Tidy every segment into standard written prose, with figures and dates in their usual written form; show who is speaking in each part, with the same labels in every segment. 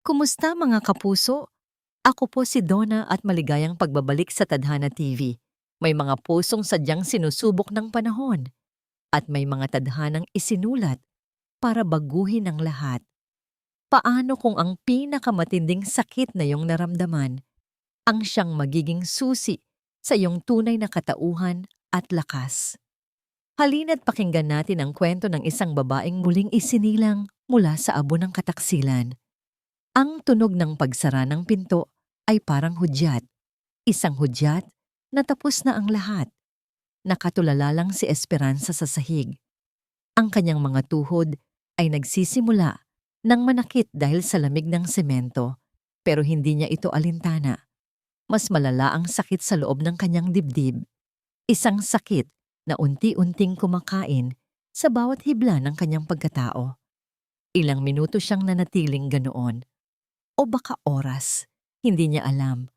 Speaker 1: Kumusta mga kapuso? Ako po si Donna at maligayang pagbabalik sa Tadhana TV. May mga pusong sadyang sinusubok ng panahon at may mga tadhanang isinulat para baguhin ang lahat. Paano kung ang pinakamatinding sakit na iyong naramdaman ang siyang magiging susi sa iyong tunay na katauhan at lakas? Halina't pakinggan natin ang kwento ng isang babaeng muling isinilang mula sa abo ng kataksilan. Ang tunog ng pagsara ng pinto ay parang hudyat. Isang hudyat na tapos na ang lahat. Nakatulala lang si Esperanza sa sahig. Ang kanyang mga tuhod ay nagsisimula nang manakit dahil sa lamig ng semento, pero hindi niya ito alintana. Mas malala ang sakit sa loob ng kanyang dibdib. Isang sakit na unti-unting kumakain sa bawat hibla ng kanyang pagkatao. Ilang minuto siyang nanatiling ganoon. O baka oras, hindi niya alam.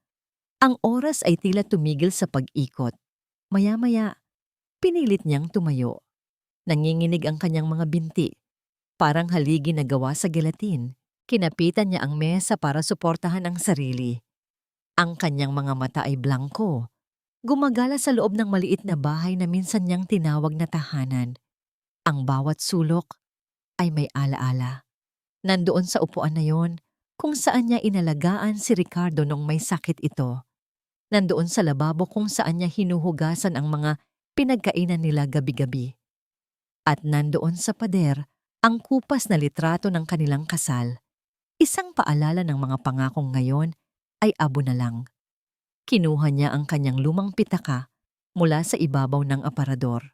Speaker 1: Ang oras ay tila tumigil sa pag-ikot. Maya-maya, pinilit niyang tumayo. Nanginginig ang kanyang mga binti, parang haligi na gawa sa gelatin. Kinapitan niya ang mesa para suportahan ang sarili. Ang kanyang mga mata ay blangko. Gumagala sa loob ng maliit na bahay na minsan niyang tinawag na tahanan. Ang bawat sulok ay may alaala. Nandoon sa upuan na yon, kung saan niya inalagaan si Ricardo nung may sakit ito. Nandoon sa lababo kung saan niya hinuhugasan ang mga pinagkainan nila gabi-gabi. At nandoon sa pader ang kupas na litrato ng kanilang kasal. Isang paalala ng mga pangakong ngayon ay abo na lang. Kinuha niya ang kanyang lumang pitaka mula sa ibabaw ng aparador.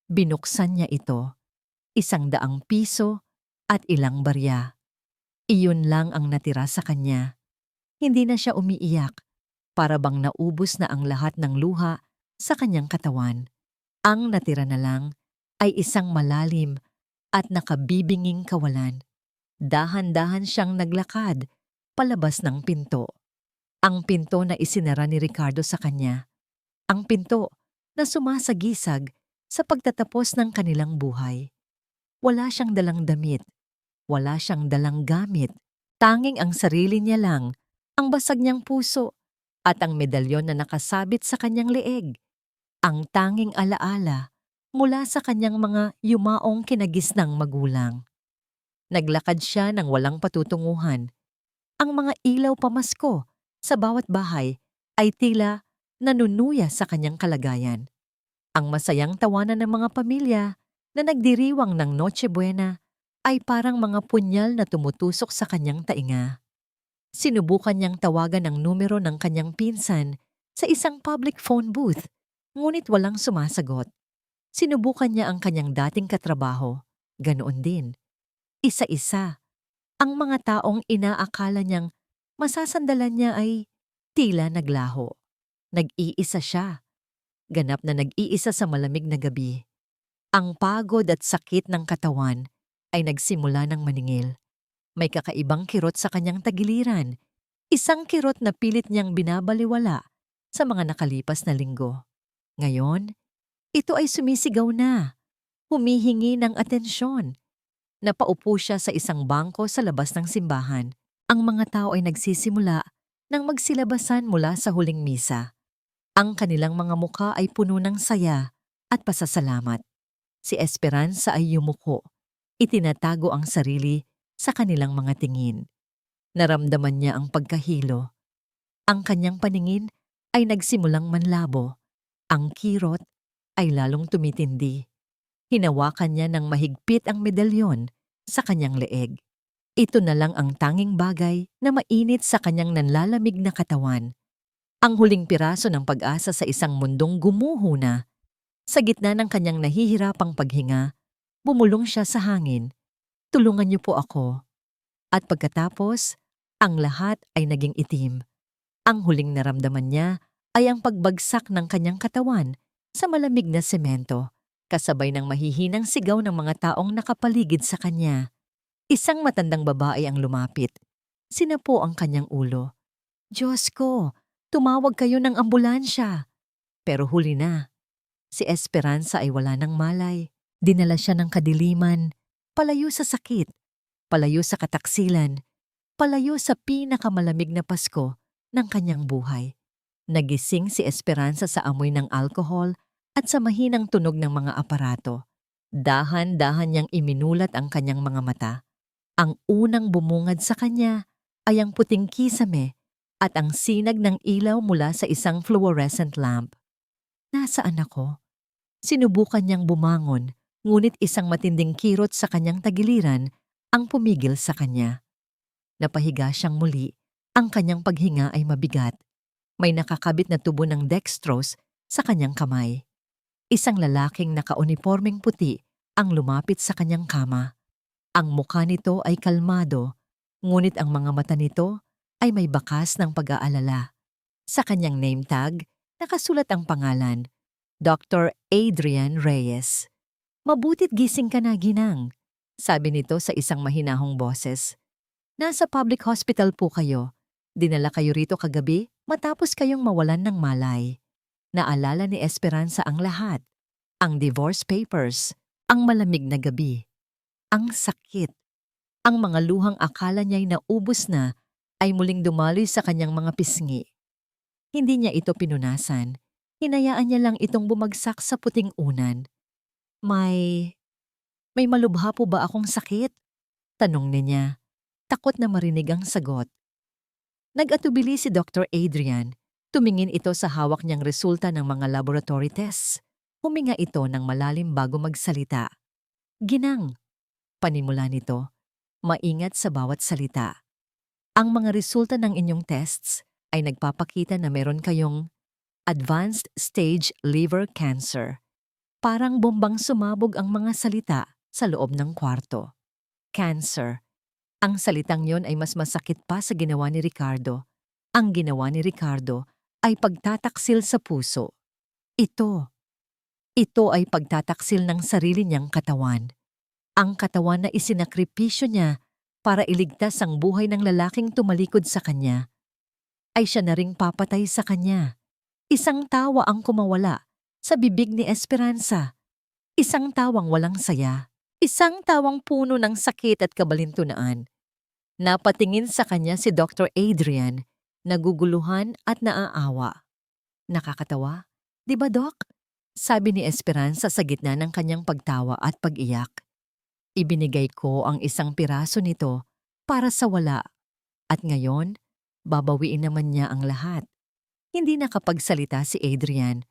Speaker 1: Binuksan niya ito, 100 piso at ilang barya. Iyon lang ang natira sa kanya. Hindi na siya umiiyak, para bang naubos na ang lahat ng luha sa kanyang katawan. Ang natira na lang ay isang malalim at nakabibinging kawalan. Dahan-dahan siyang naglakad palabas ng pinto. Ang pinto na isinara ni Ricardo sa kanya. Ang pinto na sumasagisag sa pagtatapos ng kanilang buhay. Wala siyang dalang damit. Wala siyang dalang gamit, tanging ang sarili niya lang, ang basag niyang puso, at ang medalyon na nakasabit sa kanyang leeg. Ang tanging alaala mula sa kanyang mga yumaong kinagisnang magulang. Naglakad siya ng walang patutunguhan. Ang mga ilaw pamasko sa bawat bahay ay tila nanunuya sa kanyang kalagayan. Ang masayang tawanan ng mga pamilya na nagdiriwang ng Noche Buena ay parang mga punyal na tumutusok sa kanyang tainga. Sinubukan niyang tawagan ang numero ng kanyang pinsan sa isang public phone booth, ngunit walang sumasagot. Sinubukan niya ang kanyang dating katrabaho, ganoon din. Isa-isa, ang mga taong inaakala niyang masasandalan niya ay tila naglaho. Nag-iisa siya, ganap na nag-iisa sa malamig na gabi. Ang pagod at sakit ng katawan ay nagsimula ng maningil. May kakaibang kirot sa kanyang tagiliran. Isang kirot na pilit niyang binabaliwala sa mga nakalipas na linggo. Ngayon, ito ay sumisigaw na. Humihingi ng atensyon. Napaupo siya sa isang bangko sa labas ng simbahan. Ang mga tao ay nagsisimula nang magsilabasan mula sa huling misa. Ang kanilang mga mukha ay puno ng saya at pasasalamat. Si Esperanza ay yumuko. Itinatago ang sarili sa kanilang mga tingin. Naramdaman niya ang pagkahilo. Ang kanyang paningin ay nagsimulang manlabo. Ang kirot ay lalong tumitindi. Hinawakan niya ng mahigpit ang medalyon sa kanyang leeg. Ito na lang ang tanging bagay na mainit sa kanyang nanlalamig na katawan. Ang huling piraso ng pag-asa sa isang mundong gumuho na. Sa gitna ng kanyang nahihirapang paghinga, bumulong siya sa hangin. Tulungan niyo po ako. At pagkatapos, ang lahat ay naging itim. Ang huling naramdaman niya ay ang pagbagsak ng kanyang katawan sa malamig na semento, kasabay ng mahihinang sigaw ng mga taong nakapaligid sa kanya. Isang matandang babae ang lumapit. Sinapo ang kanyang ulo. Diyos ko, tumawag kayo ng ambulansya. Pero huli na. Si Esperanza ay wala ng malay. Dinala siya ng kadiliman, palayo sa sakit, palayo sa kataksilan, palayo sa pinakamalamig na Pasko ng kanyang buhay. Nagising si Esperanza sa amoy ng alkohol at sa mahinang tunog ng mga aparato. Dahan-dahan niyang iminulat ang kanyang mga mata. Ang unang bumungad sa kanya ay ang puting kisame at ang sinag ng ilaw mula sa isang fluorescent lamp. Nasaan ako? Sinubukan niyang bumangon, ngunit isang matinding kirot sa kanyang tagiliran ang pumigil sa kanya. Napahiga siyang muli, ang kanyang paghinga ay mabigat. May nakakabit na tubo ng dextrose sa kanyang kamay. Isang lalaking nakaunipormeng puti ang lumapit sa kanyang kama. Ang mukha nito ay kalmado, ngunit ang mga mata nito ay may bakas ng pag-aalala. Sa kanyang name tag, nakasulat ang pangalan, Dr. Adrian Reyes. "Mabutit gising ka na, ginang," sabi nito sa isang mahinahong boses. "Nasa public hospital po kayo. Dinala kayo rito kagabi matapos kayong mawalan ng malay." Naalala ni Esperanza ang lahat. Ang divorce papers, ang malamig na gabi, ang sakit. Ang mga luhang akala niya'y naubos na ay muling dumaloy sa kanyang mga pisngi. Hindi niya ito pinunasan. Hinayaan niya lang itong bumagsak sa puting unan. May malubha po ba akong sakit?" Tanong niya. Takot na marinig ang sagot. Nag-atubili si Dr. Adrian. Tumingin ito sa hawak niyang resulta ng mga laboratory tests. Huminga ito ng malalim bago magsalita. "Ginang," panimula nito, maingat sa bawat salita. "Ang mga resulta ng inyong tests ay nagpapakita na meron kayong advanced stage liver cancer." Parang bombang sumabog ang mga salita sa loob ng kwarto. Cancer. Ang salitang yon ay mas masakit pa sa ginawa ni Ricardo. Ang ginawa ni Ricardo ay pagtataksil sa puso. Ito ay pagtataksil ng sarili niyang katawan. Ang katawan na isinakripisyo niya para iligtas ang buhay ng lalaking tumalikod sa kanya, ay siya na ring papatay sa kanya. Isang tawa ang kumawala sa bibig ni Esperanza. Isang tawang walang saya. Isang tawang puno ng sakit at kabalintunaan. Napatingin sa kanya si Dr. Adrian, naguguluhan at naaawa. "Nakakatawa, di ba, Doc?" sabi ni Esperanza sa gitna ng kanyang pagtawa at pag-iyak. "Ibinigay ko ang isang piraso nito para sa wala. At ngayon, babawiin naman niya ang lahat." Hindi nakapagsalita si Adrian.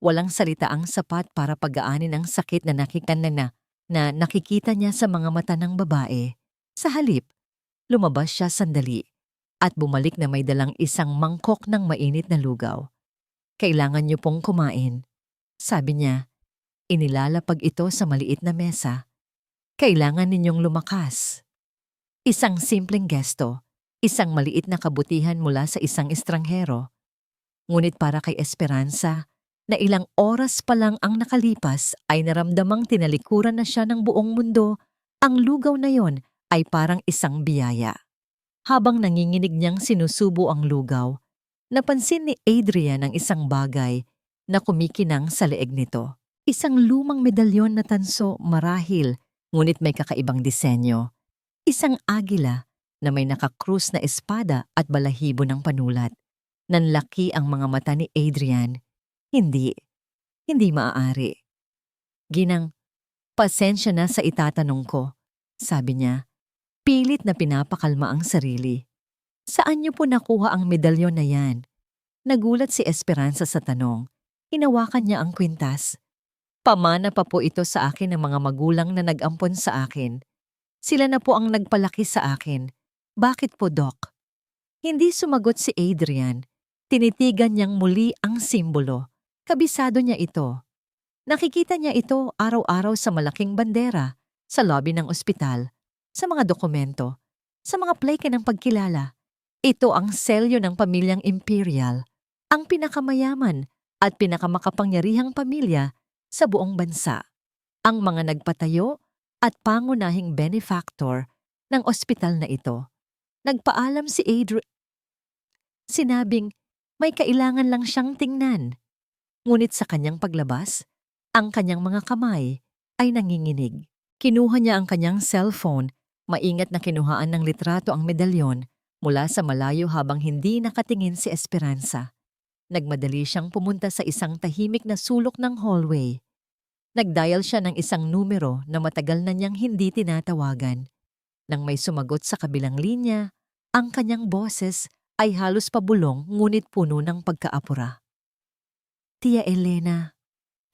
Speaker 1: Walang salita ang sapat para pagaanin ang sakit na nakikita niya sa mga mata ng babae. Sa halip, lumabas siya sandali at bumalik na may dalang isang mangkok ng mainit na lugaw. "Kailangan niyo pong kumain," sabi niya. Inilalapag ito sa maliit na mesa. "Kailangan ninyong lumakas." Isang simpleng gesto, isang maliit na kabutihan mula sa isang estranghero. Ngunit para kay Esperanza, na ilang oras pa lang ang nakalipas ay naramdamang tinalikuran na siya ng buong mundo, ang lugaw na yon ay parang isang biyaya. Habang nanginginig niyang sinusubo ang lugaw, napansin ni Adrian ang isang bagay na kumikinang sa leeg nito. Isang lumang medalyon na tanso marahil, ngunit may kakaibang disenyo. Isang agila na may nakakrus na espada at balahibo ng panulat. Nanlaki ang mga mata ni Adrian. Hindi maaari. "Ginang, pasensya na sa itatanong ko," sabi niya. Pilit na pinapakalma ang sarili. "Saan niyo po nakuha ang medalyon na yan?" Nagulat si Esperanza sa tanong. Hinawakan niya ang kwintas. "Pamana pa po ito sa akin ng mga magulang na nag-ampon sa akin. Sila na po ang nagpalaki sa akin. Bakit po, Doc?" Hindi sumagot si Adrian. Tinitigan niyang muli ang simbolo. Kabisado niya ito. Nakikita niya ito araw-araw sa malaking bandera, sa lobby ng ospital, sa mga dokumento, sa mga plake ng pagkilala. Ito ang selyo ng pamilyang Imperial, ang pinakamayaman at pinakamakapangyarihang pamilya sa buong bansa. Ang mga nagpatayo at pangunahing benefactor ng ospital na ito. Nagpaalam si Adrian. Sinabing may kailangan lang siyang tingnan. Ngunit sa kanyang paglabas, ang kanyang mga kamay ay nanginginig. Kinuha niya ang kanyang cellphone, maingat na kinuhaan ng litrato ang medalyon mula sa malayo habang hindi nakatingin si Esperanza. Nagmadali siyang pumunta sa isang tahimik na sulok ng hallway. Nagdial siya ng isang numero na matagal na niyang hindi tinatawagan. Nang may sumagot sa kabilang linya, ang kanyang boses ay halos pabulong ngunit puno ng pagkaapura. "Tia Elena,"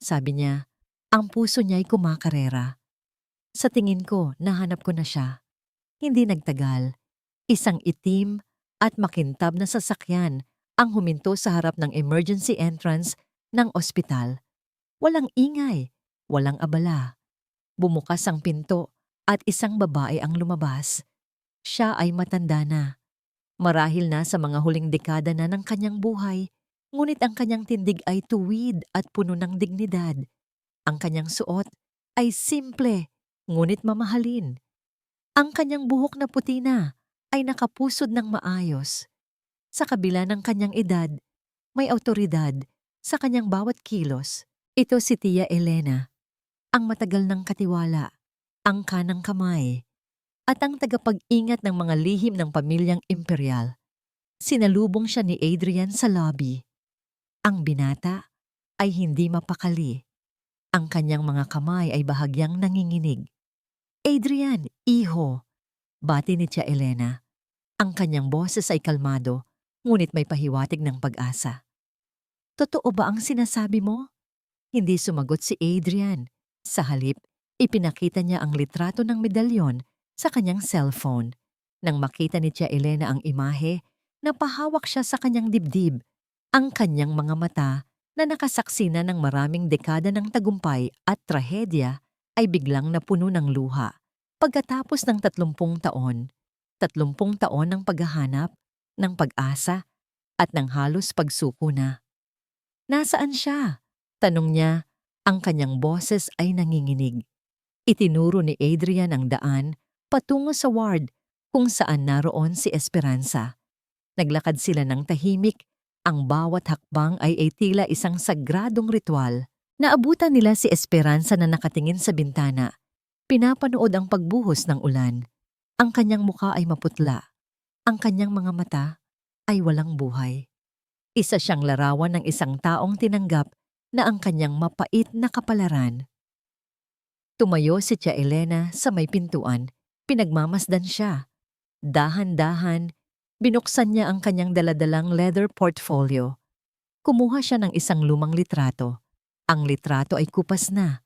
Speaker 1: sabi niya, ang puso niya'y kumakarera. Sa tingin ko, nahanap ko na siya. Hindi nagtagal. Isang itim at makintab na sasakyan ang huminto sa harap ng emergency entrance ng ospital. Walang ingay, walang abala. Bumukas ang pinto at isang babae ang lumabas. Siya ay matanda na. Marahil na sa mga huling dekada na ng kanyang buhay, ngunit ang kanyang tindig ay tuwid at puno ng dignidad. Ang kanyang suot ay simple, ngunit mamahalin. Ang kanyang buhok na puti na ay nakapusod ng maayos. Sa kabila ng kanyang edad, may awtoridad sa kanyang bawat kilos. Ito si Tia Elena, ang matagal ng katiwala, ang kanang kamay, at ang tagapag-ingat ng mga lihim ng pamilyang imperial. Sinalubong siya ni Adrian sa lobby. Ang binata ay hindi mapakali. Ang kanyang mga kamay ay bahagyang nanginginig. "Adrian, iho," bati ni Tia Elena. Ang kanyang boses ay kalmado, ngunit may pahiwatig ng pag-asa. "Totoo ba ang sinasabi mo?" Hindi sumagot si Adrian. Sa halip, ipinakita niya ang litrato ng medalyon sa kanyang cellphone. Nang makita ni Tia Elena ang imahe, napahawak siya sa kanyang dibdib. Ang kanyang mga mata na nakasaksi na ng maraming dekada ng tagumpay at trahedya ay biglang napuno ng luha. Pagkatapos ng 30 taon, 30 taon ng paghahanap, ng pag-asa, at ng halos pagsuko na. "Nasaan siya?" tanong niya. Ang kanyang boses ay nanginginig. Itinuro ni Adrian ang daan patungo sa ward kung saan naroon si Esperanza. Naglakad sila ng tahimik, ang bawat hakbang ay tila isang sagradong ritual. Naabutan nila si Esperanza na nakatingin sa bintana. Pinapanood ang pagbuhos ng ulan. Ang kanyang muka ay maputla. Ang kanyang mga mata ay walang buhay. Isa siyang larawan ng isang taong tinanggap na ang kanyang mapait na kapalaran. Tumayo si Tia Elena sa may pintuan. Pinagmamasdan siya. Dahan-dahan, binuksan niya ang kanyang daladalang leather portfolio. Kumuha siya ng isang lumang litrato. Ang litrato ay kupas na,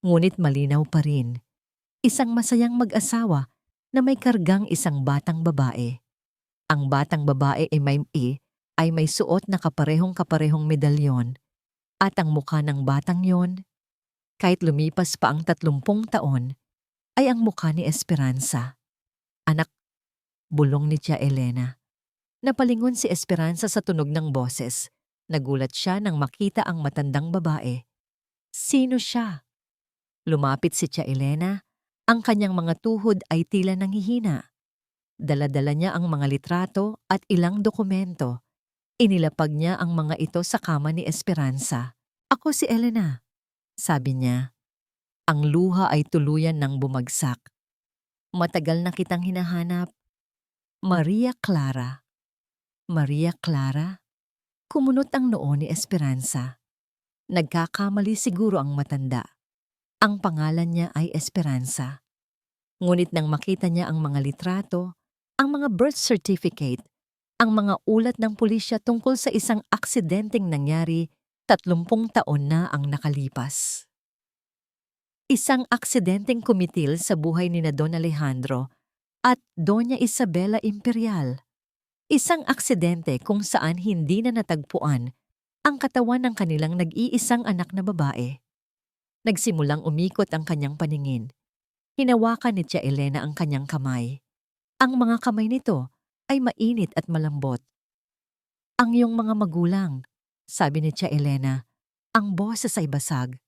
Speaker 1: ngunit malinaw pa rin. Isang masayang mag-asawa na may kargang isang batang babae. Ang batang babae ay may suot na kaparehong-kaparehong medalyon. At ang mukha ng batang yon, kahit lumipas pa ang 30 taon, ay ang mukha ni Esperanza. "Anak," bulong ni Tia Elena. Napalingon si Esperanza sa tunog ng boses. Nagulat siya nang makita ang matandang babae. Sino siya? Lumapit si Tia Elena. Ang kanyang mga tuhod ay tila nanghihina. Dala-dala niya ang mga litrato at ilang dokumento. Inilapag niya ang mga ito sa kama ni Esperanza. "Ako si Elena," sabi niya. Ang luha ay tuluyan ng bumagsak. "Matagal na kitang hinahanap. Maria Clara." Maria Clara? Kumunot ang noo ni Esperanza. Nagkakamali siguro ang matanda. Ang pangalan niya ay Esperanza. Ngunit nang makita niya ang mga litrato, ang mga birth certificate, ang mga ulat ng pulisya tungkol sa isang aksidenteng nangyari 30 taon na ang nakalipas. Isang aksidenteng kumitil sa buhay ni na Don Alejandro at Doña Isabela Imperial. Isang aksidente kung saan hindi na natagpuan ang katawan ng kanilang nag-iisang anak na babae. Nagsimulang umikot ang kanyang paningin. Hinawakan ni Tia Elena ang kanyang kamay. Ang mga kamay nito ay mainit at malambot. "Ang iyong mga magulang," sabi ni Tia Elena. Ang boses ay basag.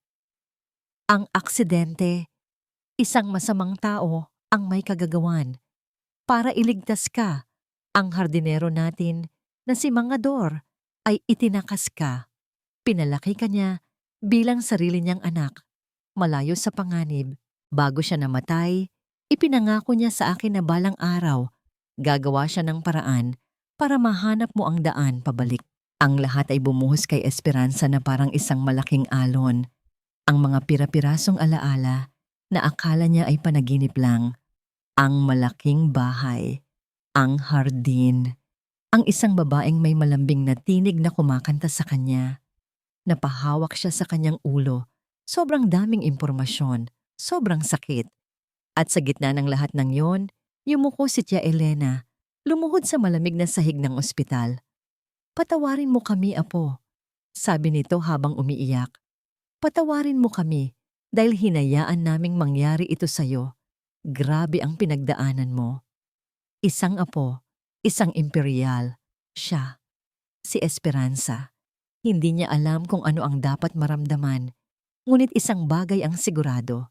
Speaker 1: "Ang aksidente, isang masamang tao ang may kagagawan. Para iligtas ka, ang hardinero natin na si Mangador ay itinakas ka. Pinalaki ka niya bilang sarili niyang anak, malayo sa panganib. Bago siya namatay, ipinangako niya sa akin na balang araw Gagawa siya ng paraan para mahanap mo ang daan pabalik. Ang lahat ay bumuhos kay Esperanza na parang isang malaking alon. Ang mga pira-pirasong alaala na akala niya ay panaginip lang. Ang malaking bahay, ang hardin, ang isang babaeng may malambing na tinig na kumakanta sa kanya. Napahawak siya sa kanyang ulo. Sobrang daming impormasyon, sobrang sakit. At sa gitna ng lahat ng yon, yumuko si Tia Elena, lumuhod sa malamig na sahig ng ospital. "Patawarin mo kami, Apo," sabi nito habang umiiyak. "Patawarin mo kami dahil hinayaan naming mangyari ito sa'yo. Grabe ang pinagdaanan mo." Isang apo, isang imperial, siya, si Esperanza. Hindi niya alam kung ano ang dapat maramdaman, ngunit isang bagay ang sigurado.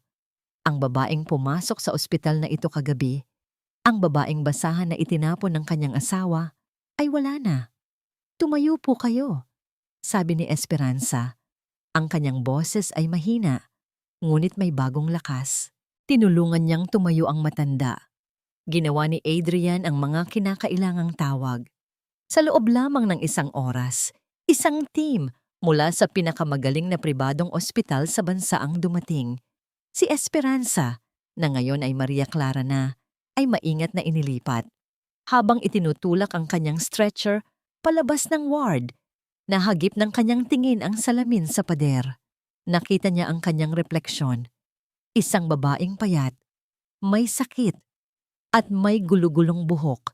Speaker 1: Ang babaeng pumasok sa ospital na ito kagabi, ang babaeng basahan na itinapon ng kanyang asawa, ay wala na. "Tumayo po kayo," sabi ni Esperanza. Ang kanyang boses ay mahina, ngunit may bagong lakas. Tinulungan niyang tumayo ang matanda. Ginawa ni Adrian ang mga kinakailangang tawag. Sa loob lamang ng isang oras, isang team mula sa pinakamagaling na pribadong ospital sa bansa ang dumating. Si Esperanza, na ngayon ay Maria Clara na, ay maingat na inilipat. Habang itinutulak ang kanyang stretcher palabas ng ward, nahagip ng kanyang tingin ang salamin sa pader. Nakita niya ang kanyang refleksyon. Isang babaeng payat, may sakit, at may gulugulong buhok.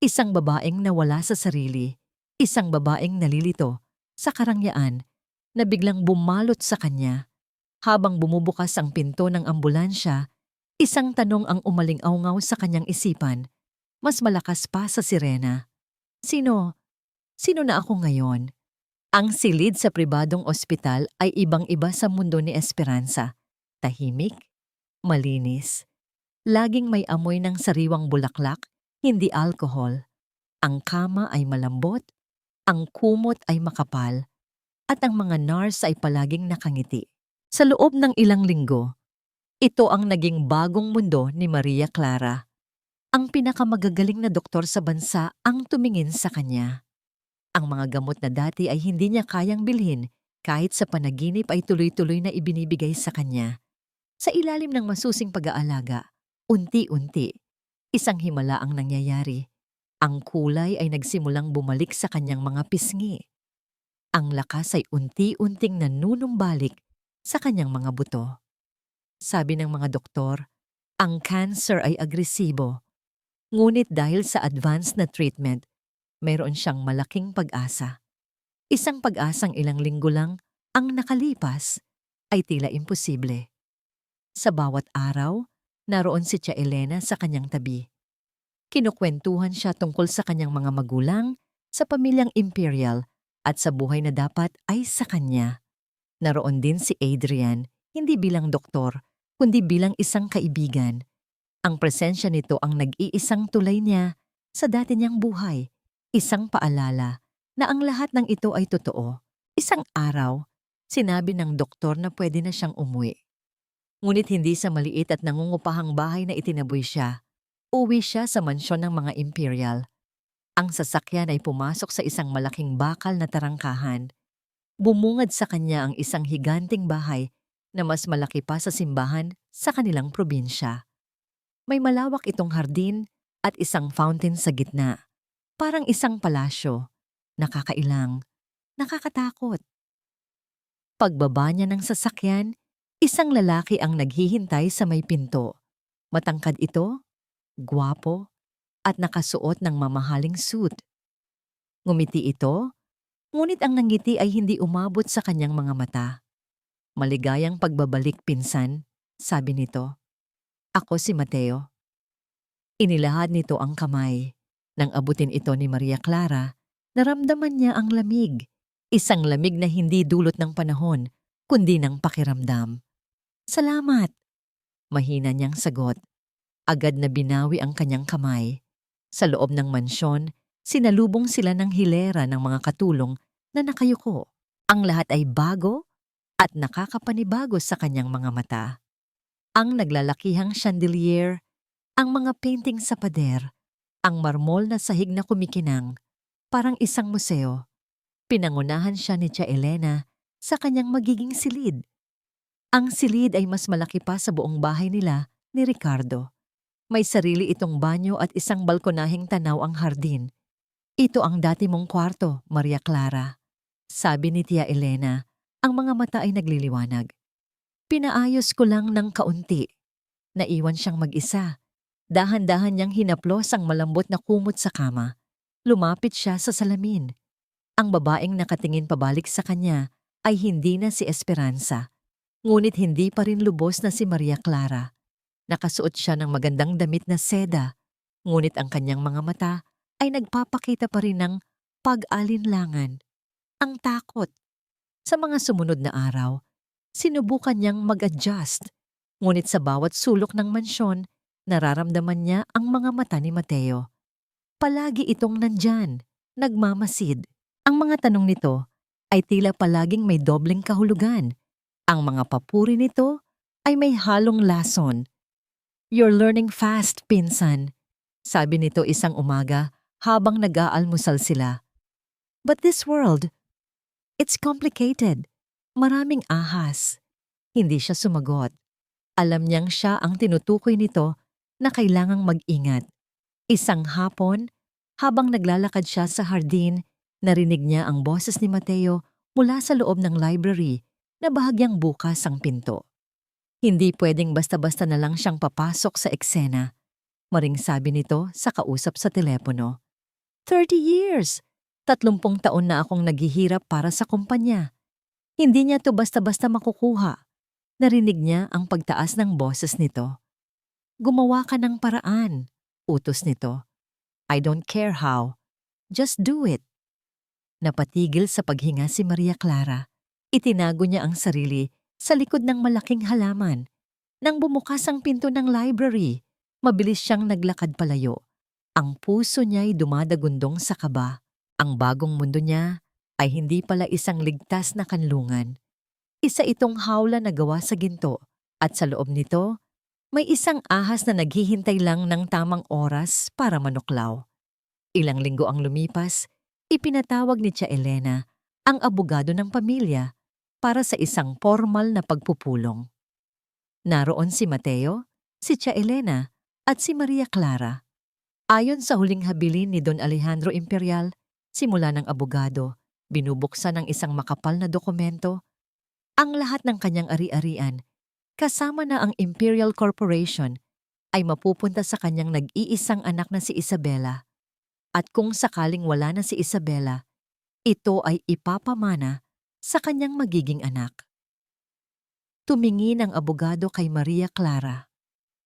Speaker 1: Isang babaeng nawala sa sarili, isang babaeng nalilito sa karangyaan na biglang bumalot sa kanya. Habang bumubukas ang pinto ng ambulansya, isang tanong ang umaling-awngaw sa kanyang isipan, mas malakas pa sa sirena. Sino na ako ngayon? Ang silid sa pribadong ospital ay ibang-iba sa mundo ni Esperanza. Tahimik, malinis, laging may amoy ng sariwang bulaklak, hindi alkohol. Ang kama ay malambot, ang kumot ay makapal, at ang mga nurse ay palaging nakangiti. Sa loob ng ilang linggo, ito ang naging bagong mundo ni Maria Clara. Ang pinakamagagaling na doktor sa bansa ang tumingin sa kanya. Ang mga gamot na dati ay hindi niya kayang bilhin kahit sa panaginip ay tuloy-tuloy na ibinibigay sa kanya. Sa ilalim ng masusing pag-aalaga, unti-unti, isang himala ang nangyayari. Ang kulay ay nagsimulang bumalik sa kanyang mga pisngi. Ang lakas ay unti-unting nanunumbalik sa kanyang mga buto. Sabi ng mga doktor, ang cancer ay agresibo. Ngunit dahil sa advanced na treatment, mayroon siyang malaking pag-asa. Isang pag-asang ilang linggo lang ang nakalipas ay tila imposible. Sa bawat araw, naroon si Tia Elena sa kanyang tabi. Kinukwentuhan siya tungkol sa kanyang mga magulang, sa pamilyang imperial at sa buhay na dapat ay sa kanya. Naroon din si Adrian, hindi bilang doktor, kundi bilang isang kaibigan. Ang presensya nito ang nag-iisang tulay niya sa dati niyang buhay. Isang paalala na ang lahat ng ito ay totoo. Isang araw, sinabi ng doktor na pwede na siyang umuwi. Ngunit hindi sa maliit at nangungupahang bahay na itinaboy siya. Uwi siya sa mansyon ng mga imperial. Ang sasakyan ay pumasok sa isang malaking bakal na tarangkahan. Bumungad sa kanya ang isang higanting bahay na mas malaki pa sa simbahan sa kanilang probinsya. May malawak itong hardin at isang fountain sa gitna. Parang isang palasyo, nakakailang, nakakatakot. Pagbaba niya ng sasakyan, isang lalaki ang naghihintay sa may pinto. Matangkad ito, gwapo, at nakasuot ng mamahaling suit. Ngumiti ito, ngunit ang nangiti ay hindi umabot sa kanyang mga mata. "Maligayang pagbabalik, pinsan," sabi nito. "Ako si Mateo." Inilahad nito ang kamay. Nang abutin ito ni Maria Clara, naramdaman niya ang lamig. Isang lamig na hindi dulot ng panahon, kundi ng pakiramdam. "Salamat," mahina niyang sagot. Agad na binawi ang kanyang kamay. Sa loob ng mansyon, sinalubong sila ng hilera ng mga katulong na nakayuko. Ang lahat ay bago at nakakapanibago sa kanyang mga mata. Ang naglalakihang chandelier, ang mga painting sa pader, Ang marmol na sahig na kumikinang, parang isang museo. Pinangunahan siya ni Tia Elena sa kanyang magiging silid. Ang silid ay mas malaki pa sa buong bahay nila ni Ricardo. May sarili itong banyo at isang balkonaheng tanaw ang hardin. Ito ang dati mong kwarto, Maria Clara. Sabi ni Tia Elena, ang mga mata ay nagliliwanag. Pinaayos ko lang ng kaunti. Naiwan siyang mag-isa. Dahan-dahan niyang hinaplos ang malambot na kumot sa kama. Lumapit siya sa salamin. Ang babaeng nakatingin pabalik sa kanya ay hindi na si Esperanza. Ngunit hindi pa rin lubos na si Maria Clara. Nakasuot siya ng magandang damit na seda, ngunit ang kanyang mga mata ay nagpapakita pa rin ng pag-alinlangan. Ang takot. Sa mga sumunod na araw, sinubukan niyang mag-adjust, ngunit sa bawat sulok ng mansyon, nararamdaman niya ang mga mata ni Mateo. Palagi itong nandyan, nagmamasid. Ang mga tanong nito ay tila palaging may dobleng kahulugan. Ang mga papuri nito ay may halong lason. "You're learning fast, pinsan," sabi nito isang umaga habang nag-aalmusal sila. "But this world, it's complicated. Maraming ahas." Hindi siya sumagot. Alam niyang siya ang tinutukoy nito na kailangang mag-ingat. Isang hapon, habang naglalakad siya sa hardin, narinig niya ang boses ni Mateo mula sa loob ng library na bahagyang bukas ang pinto. Hindi pwedeng basta-basta na lang siyang papasok sa eksena. Maring sabi nito sa kausap sa telepono. 30 years! 30 taon na akong naghihirap para sa kumpanya. Hindi niya to basta-basta makukuha. Narinig niya ang pagtaas ng boses nito. "Gumawa ka ng paraan," utos nito. "I don't care how. Just do it." Napatigil sa paghinga si Maria Clara. Itinago niya ang sarili sa likod ng malaking halaman. Nang bumukas ang pinto ng library, mabilis siyang naglakad palayo. Ang puso niya'y dumadagundong sa kaba. Ang bagong mundo niya ay hindi pala isang ligtas na kanlungan. Isa itong hawla na gawa sa ginto, at sa loob nito, may isang ahas na naghihintay lang ng tamang oras para manuklaw. Ilang linggo ang lumipas, ipinatawag ni Tia Elena ang abogado ng pamilya para sa isang formal na pagpupulong. Naroon si Mateo, si Tia Elena at si Maria Clara. Ayon sa huling habilin ni Don Alejandro Imperial, simula ng abogado, binubuksan ng isang makapal na dokumento ang lahat ng kanyang ari-arian, kasama na ang Imperial Corporation, ay mapupunta sa kanyang nag-iisang anak na si Isabela. At kung sakaling wala na si Isabela, ito ay ipapamana sa kanyang magiging anak. Tumingin ang abogado kay Maria Clara.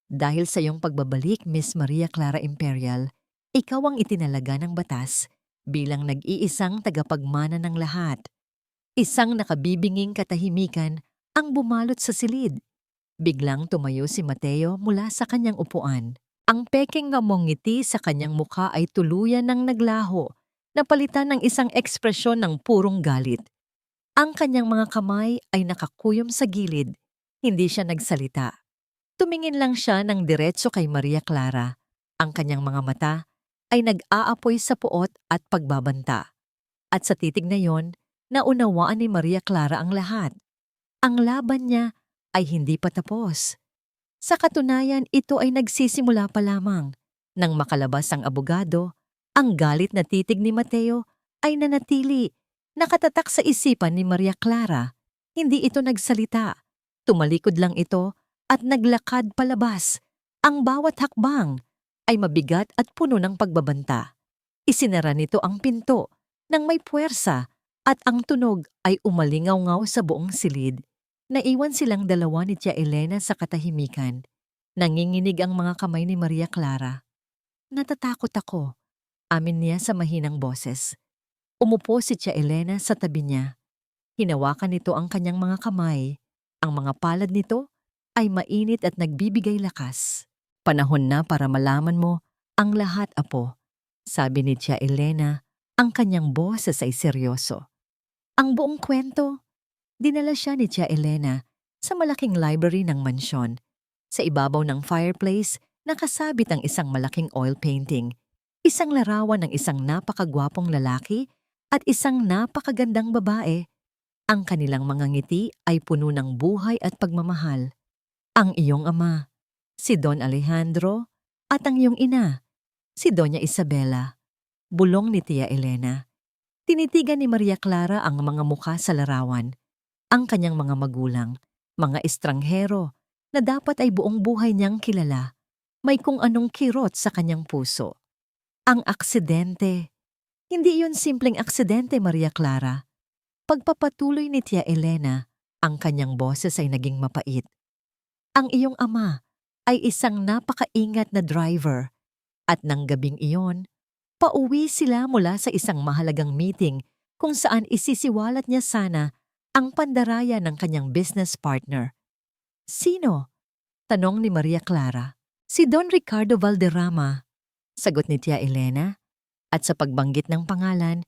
Speaker 1: "Dahil sa iyong pagbabalik, Miss Maria Clara Imperial, ikaw ang itinalaga ng batas bilang nag-iisang tagapagmana ng lahat." Isang nakabibinging katahimikan ang bumalot sa silid. Biglang tumayo si Mateo mula sa kanyang upuan. Ang peking ngamong ngiti sa kanyang mukha ay tuluyan ng naglaho, napalitan ng isang ekspresyon ng purong galit. Ang kanyang mga kamay ay nakakuyom sa gilid. Hindi siya nagsalita. Tumingin lang siya ng diretso kay Maria Clara. Ang kanyang mga mata ay nag-aapoy sa puot at pagbabanta. At sa titig na yon, naunawaan ni Maria Clara ang lahat. Ang laban niya ay hindi pa tapos. Sa katunayan, ito ay nagsisimula pa lamang. Nang makalabas ang abogado, ang galit na titig ni Mateo ay nanatili, nakatatak sa isipan ni Maria Clara. Hindi ito nagsalita. Tumalikod lang ito at naglakad palabas. Ang bawat hakbang ay mabigat at puno ng pagbabanta. Isinara nito ang pinto nang may puwersa at ang tunog ay umalingaw-ngaw sa buong silid. Naiwan silang dalawa ni Tia Elena sa katahimikan. Nanginginig ang mga kamay ni Maria Clara. "Natatakot ako," amin niya sa mahinang boses. Umupo si Tia Elena sa tabi niya. Hinawakan nito ang kanyang mga kamay. Ang mga palad nito ay mainit at nagbibigay lakas. "Panahon na para malaman mo ang lahat, apo," sabi ni Tia Elena, ang kanyang boses ay seryoso. Ang buong kwento. Dinala siya ni Tia Elena sa malaking library ng mansyon. Sa ibabaw ng fireplace, nakasabit ang isang malaking oil painting. Isang larawan ng isang napakagwapong lalaki at isang napakagandang babae. Ang kanilang mga ngiti ay puno ng buhay at pagmamahal. Ang iyong ama, si Don Alejandro, at ang iyong ina, si Doña Isabela. Bulong ni Tia Elena. Tinitigan ni Maria Clara ang mga mukha sa larawan, ang kanyang mga magulang, mga estranghero na dapat ay buong buhay niyang kilala. May kung anong kirot sa kanyang puso. Ang aksidente. Hindi iyon simpleng aksidente, Maria Clara. Pagpapatuloy ni Tia Elena, ang kanyang boses ay naging mapait. Ang iyong ama ay isang napakaingat na driver at nang gabing iyon, pauwi sila mula sa isang mahalagang meeting kung saan isisiwalat niya sana ang pandaraya ng kanyang business partner. Sino? Tanong ni Maria Clara. Si Don Ricardo Valderrama, sagot ni Tia Elena, at sa pagbanggit ng pangalan,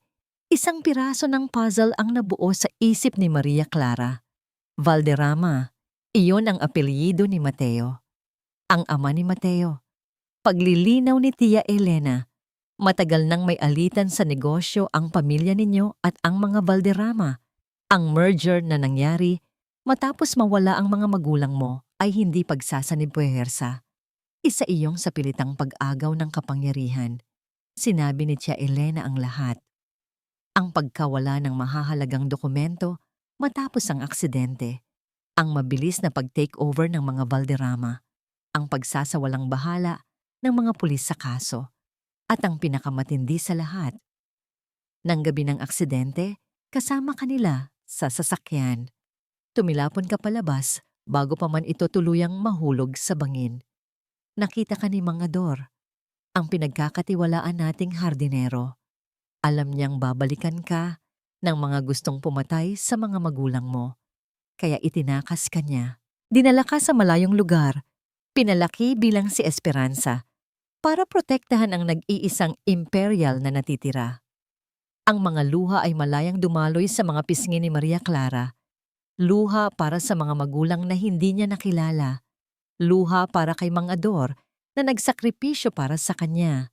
Speaker 1: isang piraso ng puzzle ang nabuo sa isip ni Maria Clara. Valderrama, iyon ang apelyido ni Mateo. Ang ama ni Mateo. Paglilinaw ni Tia Elena, matagal nang may alitan sa negosyo ang pamilya ninyo at ang mga Valderrama. Ang merger na nangyari matapos mawala ang mga magulang mo ay hindi pagsasanib puwersa. Isa iyong sa pilitang pag-agaw ng kapangyarihan. Sinabi ni Tia Elena ang lahat. Ang pagkawala ng mahahalagang dokumento matapos ang aksidente, ang mabilis na pag-take over ng mga Valderrama, ang pagsasawalang bahala ng mga pulis sa kaso, at ang pinakamatindi sa lahat. Nang gabi ng aksidente, kasama kanila sa sasakyan. Tumilapon ka palabas bago pa man ito tuluyang mahulog sa bangin. Nakita ka ni Mangador, ang pinagkakatiwalaan nating hardinero. Alam niyang babalikan ka ng mga gustong pumatay sa mga magulang mo. Kaya itinakas ka niya. Dinala ka sa malayong lugar, pinalaki bilang si Esperanza, para protektahan ang nag-iisang imperial na natitira. Ang mga luha ay malayang dumaloy sa mga pisngi ni Maria Clara. Luha para sa mga magulang na hindi niya nakilala. Luha para kay Mangador na nagsakripisyo para sa kanya.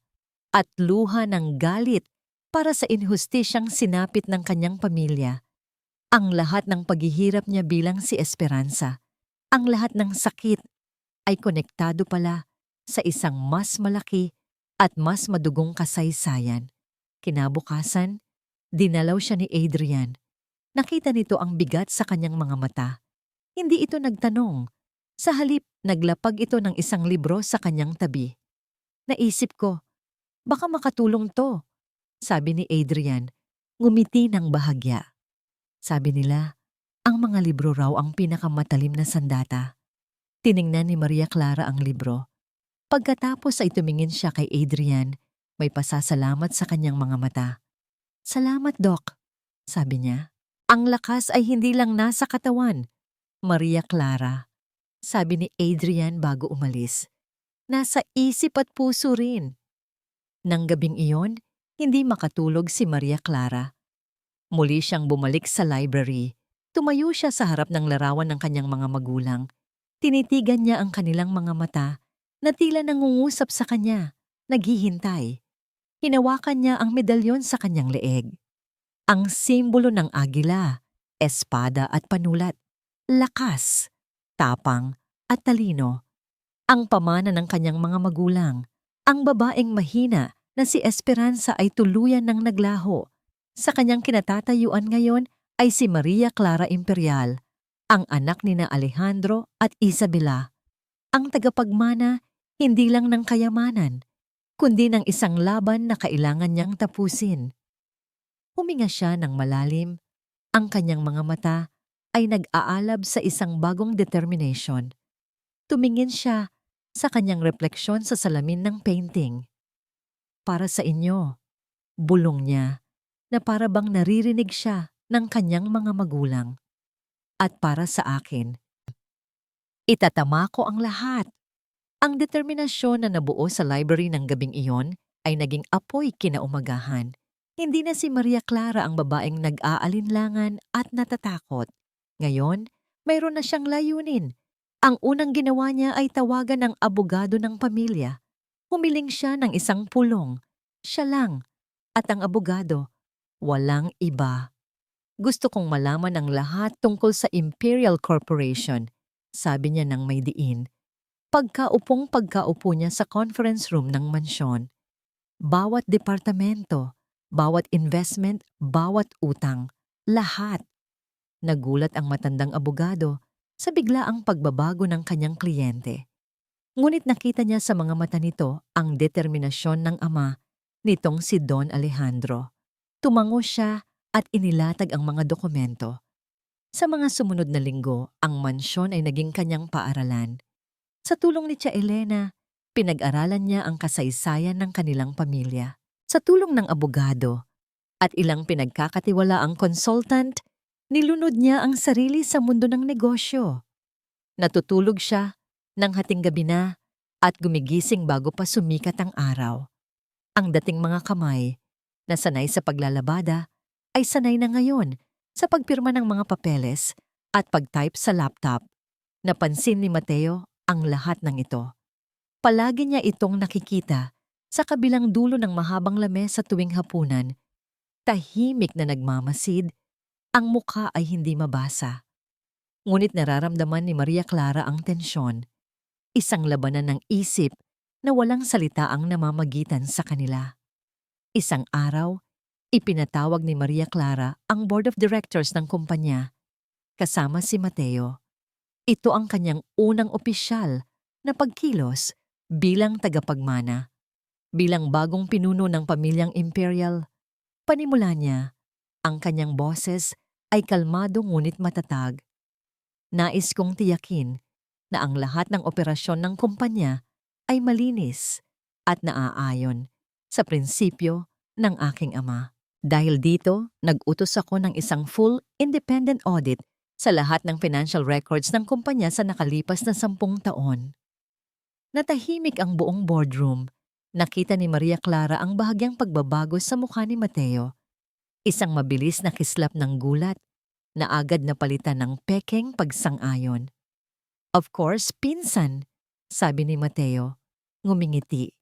Speaker 1: At luha ng galit para sa inhustisyang sinapit ng kanyang pamilya. Ang lahat ng paghihirap niya bilang si Esperanza, ang lahat ng sakit ay konektado pala sa isang mas malaki at mas madugong kasaysayan. Kinabukasan, dinalaw siya ni Adrian. Nakita nito ang bigat sa kanyang mga mata. Hindi ito nagtanong. Sa halip, naglapag ito ng isang libro sa kanyang tabi. Naisip ko, baka makatulong to, sabi ni Adrian, ngumiti ng bahagya. Sabi nila, ang mga libro raw ang pinakamatalim na sandata. Tiningnan ni Maria Clara ang libro. Pagkatapos ay tumingin siya kay Adrian, may pasasalamat sa kanyang mga mata. Salamat, Doc, sabi niya. Ang lakas ay hindi lang nasa katawan, Maria Clara, sabi ni Adrian bago umalis. Nasa isip at puso rin. Nang gabing iyon, hindi makatulog si Maria Clara. Muli siyang bumalik sa library. Tumayo siya sa harap ng larawan ng kanyang mga magulang. Tinitigan niya ang kanilang mga mata na tila nangungusap sa kanya, naghihintay. Hinawakan niya ang medalyon sa kanyang leeg. Ang simbolo ng agila, espada at panulat. Lakas, tapang at talino. Ang pamana ng kanyang mga magulang. Ang babaeng mahina na si Esperanza ay tuluyan ng naglaho. Sa kanyang kinatatayuan ngayon ay si Maria Clara Imperial, ang anak ni na Alejandro at Isabela. Ang tagapagmana hindi lang ng kayamanan, kundi ng isang laban na kailangan niyang tapusin. Huminga siya ng malalim. Ang kanyang mga mata ay nag-aalab sa isang bagong determination. Tumingin siya sa kanyang refleksyon sa salamin ng painting. Para sa inyo, bulong niya, na para bang naririnig siya ng kanyang mga magulang. At para sa akin, itatama ko ang lahat. Ang determinasyon na nabuo sa library ng gabing iyon ay naging apoy kinaumagahan. Hindi na si Maria Clara ang babaeng nag-aalinlangan at natatakot. Ngayon, mayroon na siyang layunin. Ang unang ginawa niya ay tawagan ng abogado ng pamilya. Humiling siya ng isang pulong. Siya lang. At ang abogado, walang iba. Gusto kong malaman ang lahat tungkol sa Imperial Corporation, sabi niya ng may diin. Pagkaupo niya sa conference room ng mansyon. Bawat departamento, bawat investment, bawat utang, lahat. Nagulat ang matandang abogado sa biglaang pagbabago ng kanyang kliyente. Ngunit nakita niya sa mga mata nito ang determinasyon ng ama nitong si Don Alejandro. Tumango siya at inilatag ang mga dokumento. Sa mga sumunod na linggo, ang mansyon ay naging kanyang paaralan. Sa tulong ni Tia Elena, pinag-aralan niya ang kasaysayan ng kanilang pamilya. Sa tulong ng abogado at ilang pinagkakatiwalaang consultant, nilunod niya ang sarili sa mundo ng negosyo. Natutulog siya ng hating gabi na at gumigising bago pa sumikat ang araw. Ang dating mga kamay na sanay sa paglalabada ay sanay na ngayon sa pagpirma ng mga papeles at pag-type sa laptop. Napansin ni Mateo ang lahat ng ito. Palagi niya itong nakikita sa kabilang dulo ng mahabang lamesa tuwing hapunan. Tahimik na nagmamasid, ang mukha ay hindi mabasa. Ngunit nararamdaman ni Maria Clara ang tensyon. Isang labanan ng isip na walang salita ang namamagitan sa kanila. Isang araw, ipinatawag ni Maria Clara ang board of directors ng kumpanya, kasama si Mateo. Ito ang kanyang unang opisyal na pagkilos bilang tagapagmana. Bilang bagong pinuno ng pamilyang Imperial, panimula niya, ang kanyang boses ay kalmado ngunit matatag. Nais kong tiyakin na ang lahat ng operasyon ng kumpanya ay malinis at naaayon sa prinsipyo ng aking ama. Dahil dito, nag-utos ako ng isang full independent audit sa lahat ng financial records ng kumpanya sa nakalipas na 10 taon. Natahimik ang buong boardroom. Nakita ni Maria Clara ang bahagyang pagbabago sa mukha ni Mateo. Isang mabilis na kislap ng gulat na agad na palitan ng pekeng pagsang-ayon. Of course, pinsan, sabi ni Mateo, ngumingiti.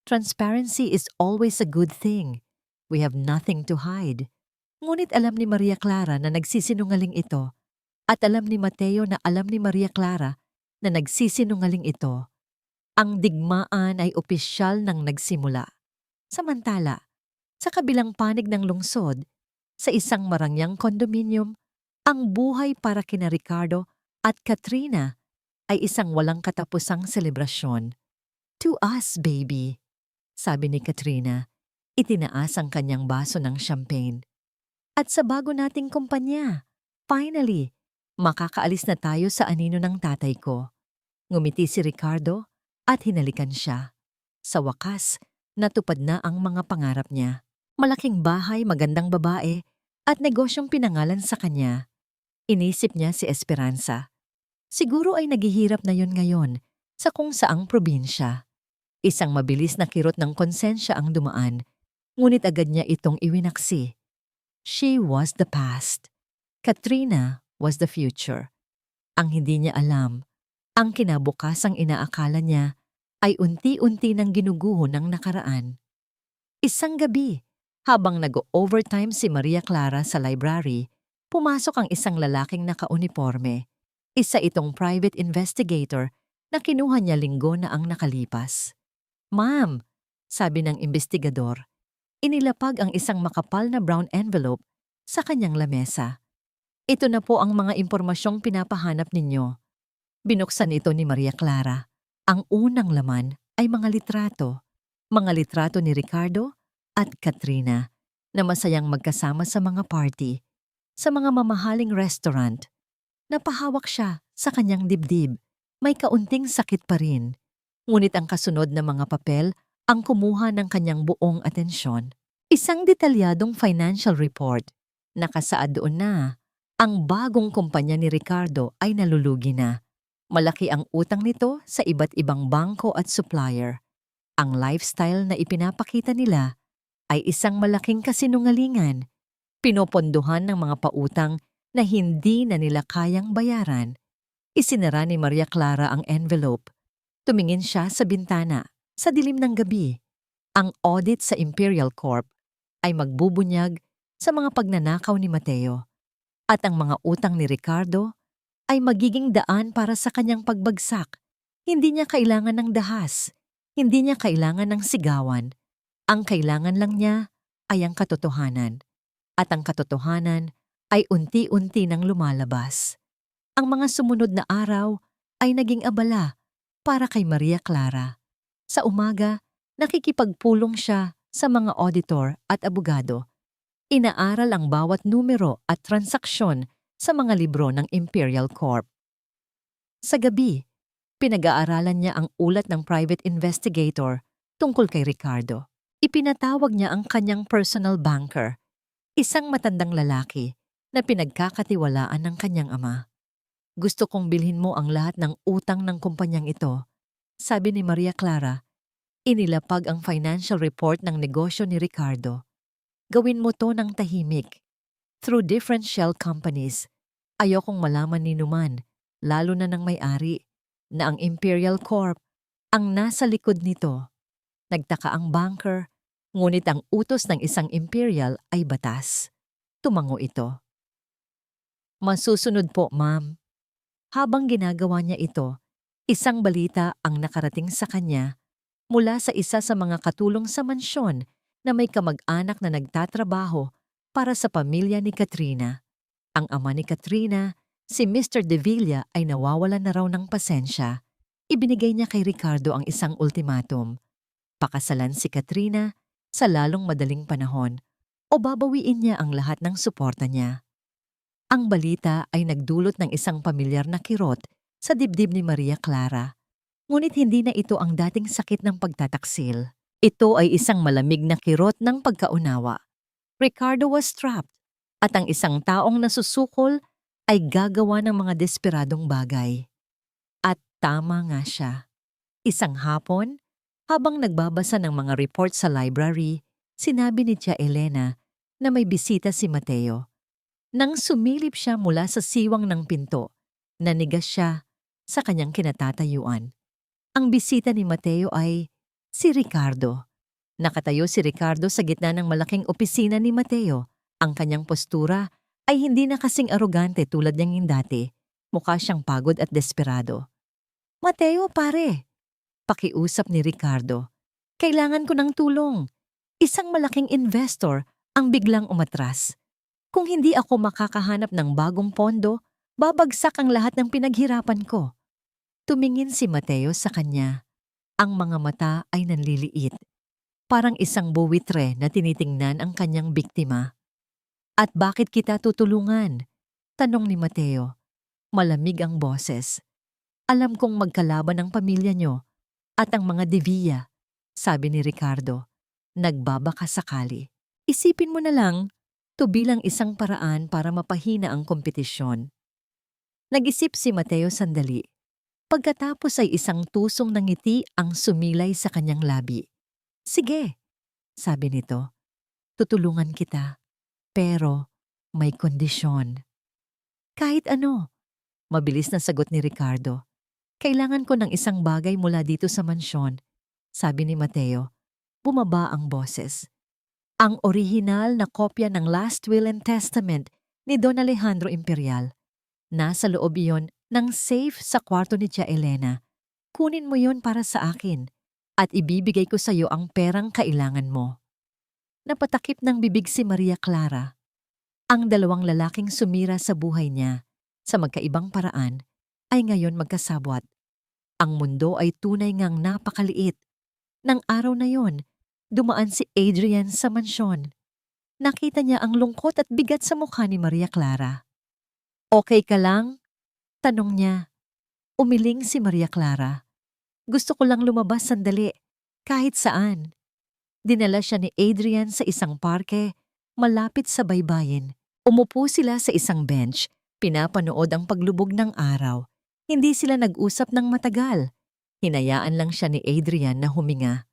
Speaker 1: Transparency is always a good thing. We have nothing to hide. Ngunit alam ni Maria Clara na nagsisinungaling ito. At alam ni Mateo na alam ni Maria Clara na nagsisinungaling ito. Ang digmaan ay opisyal nang nagsimula. Samantala, sa kabilang panig ng lungsod, sa isang marangyang kondominium, ang buhay para kina Ricardo at Katrina ay isang walang katapusang selebrasyon. To us, baby, sabi ni Katrina. Itinaas ang kanyang baso ng champagne. At sa bago nating kumpanya, finally, makakaalis na tayo sa anino ng tatay ko. Ngumiti si Ricardo at hinalikan siya. Sa wakas, natupad na ang mga pangarap niya. Malaking bahay, magandang babae, at negosyong pinangalan sa kanya. Inisip niya si Esperanza. Siguro ay naghihirap na yon ngayon sa kung saang probinsya. Isang mabilis na kirot ng konsensya ang dumaan, ngunit agad niya itong iwinaksi. She was the past. Katrina was the future. Ang hindi niya alam, ang kinabukasang inaakala niya ay unti-unti nang ginuguho ng nakaraan. Isang gabi, habang nag-overtime si Maria Clara sa library, pumasok ang isang lalaking nakauniforme. Isa itong private investigator na kinuha niya linggo na ang nakalipas. Ma'am, sabi ng investigador, inilapag ang isang makapal na brown envelope sa kanyang lamesa. Ito na po ang mga impormasyong pinapahanap ninyo. Binuksan ito ni Maria Clara. Ang unang laman ay mga litrato. Mga litrato ni Ricardo at Katrina na masayang magkasama sa mga party, sa mga mamahaling restaurant. Napahawak siya sa kanyang dibdib. May kaunting sakit pa rin. Ngunit ang kasunod na mga papel ang kumuha ng kanyang buong atensyon. Isang detalyadong financial report. Nakasaad doon na ang bagong kumpanya ni Ricardo ay nalulugi na. Malaki ang utang nito sa iba't ibang bangko at supplier. Ang lifestyle na ipinapakita nila ay isang malaking kasinungalingan. Pinopondohan ng mga pautang na hindi na nila kayang bayaran. Isinara ni Maria Clara ang envelope. Tumingin siya sa bintana, sa dilim ng gabi. Ang audit sa Imperial Corp ay magbubunyag sa mga pagnanakaw ni Mateo at ang mga utang ni Ricardo ay magiging daan para sa kanyang pagbagsak. Hindi niya kailangan ng dahas. Hindi niya kailangan ng sigawan. Ang kailangan lang niya ay ang katotohanan. At ang katotohanan ay unti-unti nang lumalabas. Ang mga sumunod na araw ay naging abala para kay Maria Clara. Sa umaga, nakikipagpulong siya sa mga auditor at abogado. Inaaral ang bawat numero at transaksyon sa mga libro ng Imperial Corp. Sa gabi, pinag-aaralan niya ang ulat ng private investigator tungkol kay Ricardo. Ipinatawag niya ang kanyang personal banker, isang matandang lalaki na pinagkakatiwalaan ng kanyang ama. Gusto kong bilhin mo ang lahat ng utang ng kumpanyang ito, sabi ni Maria Clara. Inilapag ang financial report ng negosyo ni Ricardo. Gawin mo to ng tahimik. Through different shell companies, ayokong malaman ni Numan, lalo na ng may-ari, na ang Imperial Corp ang nasa likod nito. Nagtaka ang banker, ngunit ang utos ng isang Imperial ay batas. Tumango ito. Masusunod po, ma'am. Habang ginagawa niya ito, isang balita ang nakarating sa kanya mula sa isa sa mga katulong sa mansyon na may kamag-anak na nagtatrabaho para sa pamilya ni Katrina. Ang ama ni Katrina, si Mr. De Villa, ay nawawalan na raw ng pasensya. Ibinigay niya kay Ricardo ang isang ultimatum. Pakasalan si Katrina sa lalong madaling panahon o babawiin niya ang lahat ng suporta niya. Ang balita ay nagdulot ng isang pamilyar na kirot sa dibdib ni Maria Clara. Ngunit hindi na ito ang dating sakit ng pagtataksil. Ito ay isang malamig na kirot ng pagkaunawa. Ricardo was trapped at ang isang taong nasusukol ay gagawa ng mga desperadong bagay. At tama nga siya. Isang hapon, habang nagbabasa ng mga report sa library, sinabi ni Tia Elena na may bisita si Mateo. Nang sumilip siya mula sa siwang ng pinto, nanigas siya sa kanyang kinatatayuan. Ang bisita ni Mateo ay si Ricardo. Nakatayo si Ricardo sa gitna ng malaking opisina ni Mateo. Ang kanyang postura ay hindi na kasing arogante tulad niyang dati. Mukha siyang pagod at desperado. Mateo, pare! Pakiusap ni Ricardo. Kailangan ko ng tulong. Isang malaking investor ang biglang umatras. Kung hindi ako makakahanap ng bagong pondo, babagsak ang lahat ng pinaghirapan ko. Tumingin si Mateo sa kanya. Ang mga mata ay nanliliit. Parang isang buwitre na tinitingnan ang kanyang biktima. At bakit kita tutulungan? Tanong ni Mateo. Malamig ang boses. Alam kong magkalaban ang pamilya nyo at ang mga De Villa, sabi ni Ricardo. Nagbabaka sakali. Isipin mo na lang, to bilang isang paraan para mapahina ang kompetisyon. Nag-isip si Mateo sandali. Pagkatapos ay isang tusong ng ngiti ang sumilay sa kanyang labi. Sige, sabi nito. Tutulungan kita. Pero may kondisyon. Kahit ano, mabilis na sagot ni Ricardo. Kailangan ko ng isang bagay mula dito sa mansyon, sabi ni Mateo. Bumaba ang boses. Ang orihinal na kopya ng Last Will and Testament ni Don Alejandro Imperial. Nasa loob iyon ng safe sa kwarto ni Tia Elena. Kunin mo yon para sa akin at ibibigay ko sa iyo ang perang kailangan mo. Napatakip ng bibig si Maria Clara. Ang dalawang lalaking sumira sa buhay niya sa magkaibang paraan ay ngayon magkasabwat. Ang mundo ay tunay ngang napakaliit. Nang araw na yon, dumaan si Adrian sa mansyon. Nakita niya ang lungkot at bigat sa mukha ni Maria Clara. Okay ka lang? Tanong niya. Umiling si Maria Clara. Gusto ko lang lumabas sandali, kahit saan. Dinala siya ni Adrian sa isang parke, malapit sa baybayin. Umupo sila sa isang bench, pinapanood ang paglubog ng araw. Hindi sila nag-usap ng matagal. Hinayaan lang siya ni Adrian na huminga.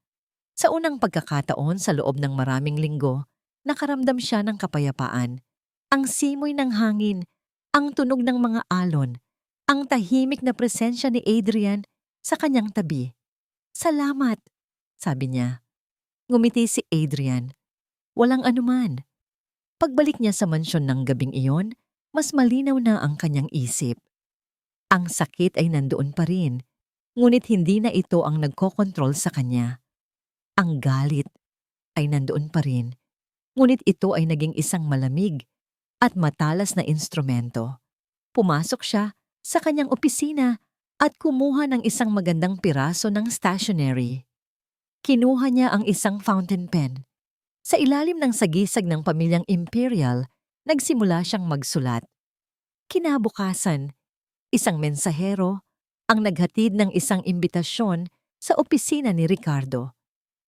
Speaker 1: Sa unang pagkakataon sa loob ng maraming linggo, nakaramdam siya ng kapayapaan. Ang simoy ng hangin, ang tunog ng mga alon, ang tahimik na presensya ni Adrian sa kanyang tabi. Salamat, sabi niya. Ngumiti si Adrian. Walang anuman. Pagbalik niya sa mansyon ng gabing iyon, mas malinaw na ang kanyang isip. Ang sakit ay nandoon pa rin, ngunit hindi na ito ang nagkokontrol sa kanya. Ang galit ay nandoon pa rin, ngunit ito ay naging isang malamig at matalas na instrumento. Pumasok siya sa kanyang opisina at kumuha ng isang magandang piraso ng stationery. Kinuha niya ang isang fountain pen. Sa ilalim ng sagisag ng pamilyang Imperial, nagsimula siyang magsulat. Kinabukasan, isang mensahero ang naghatid ng isang imbitasyon sa opisina ni Ricardo.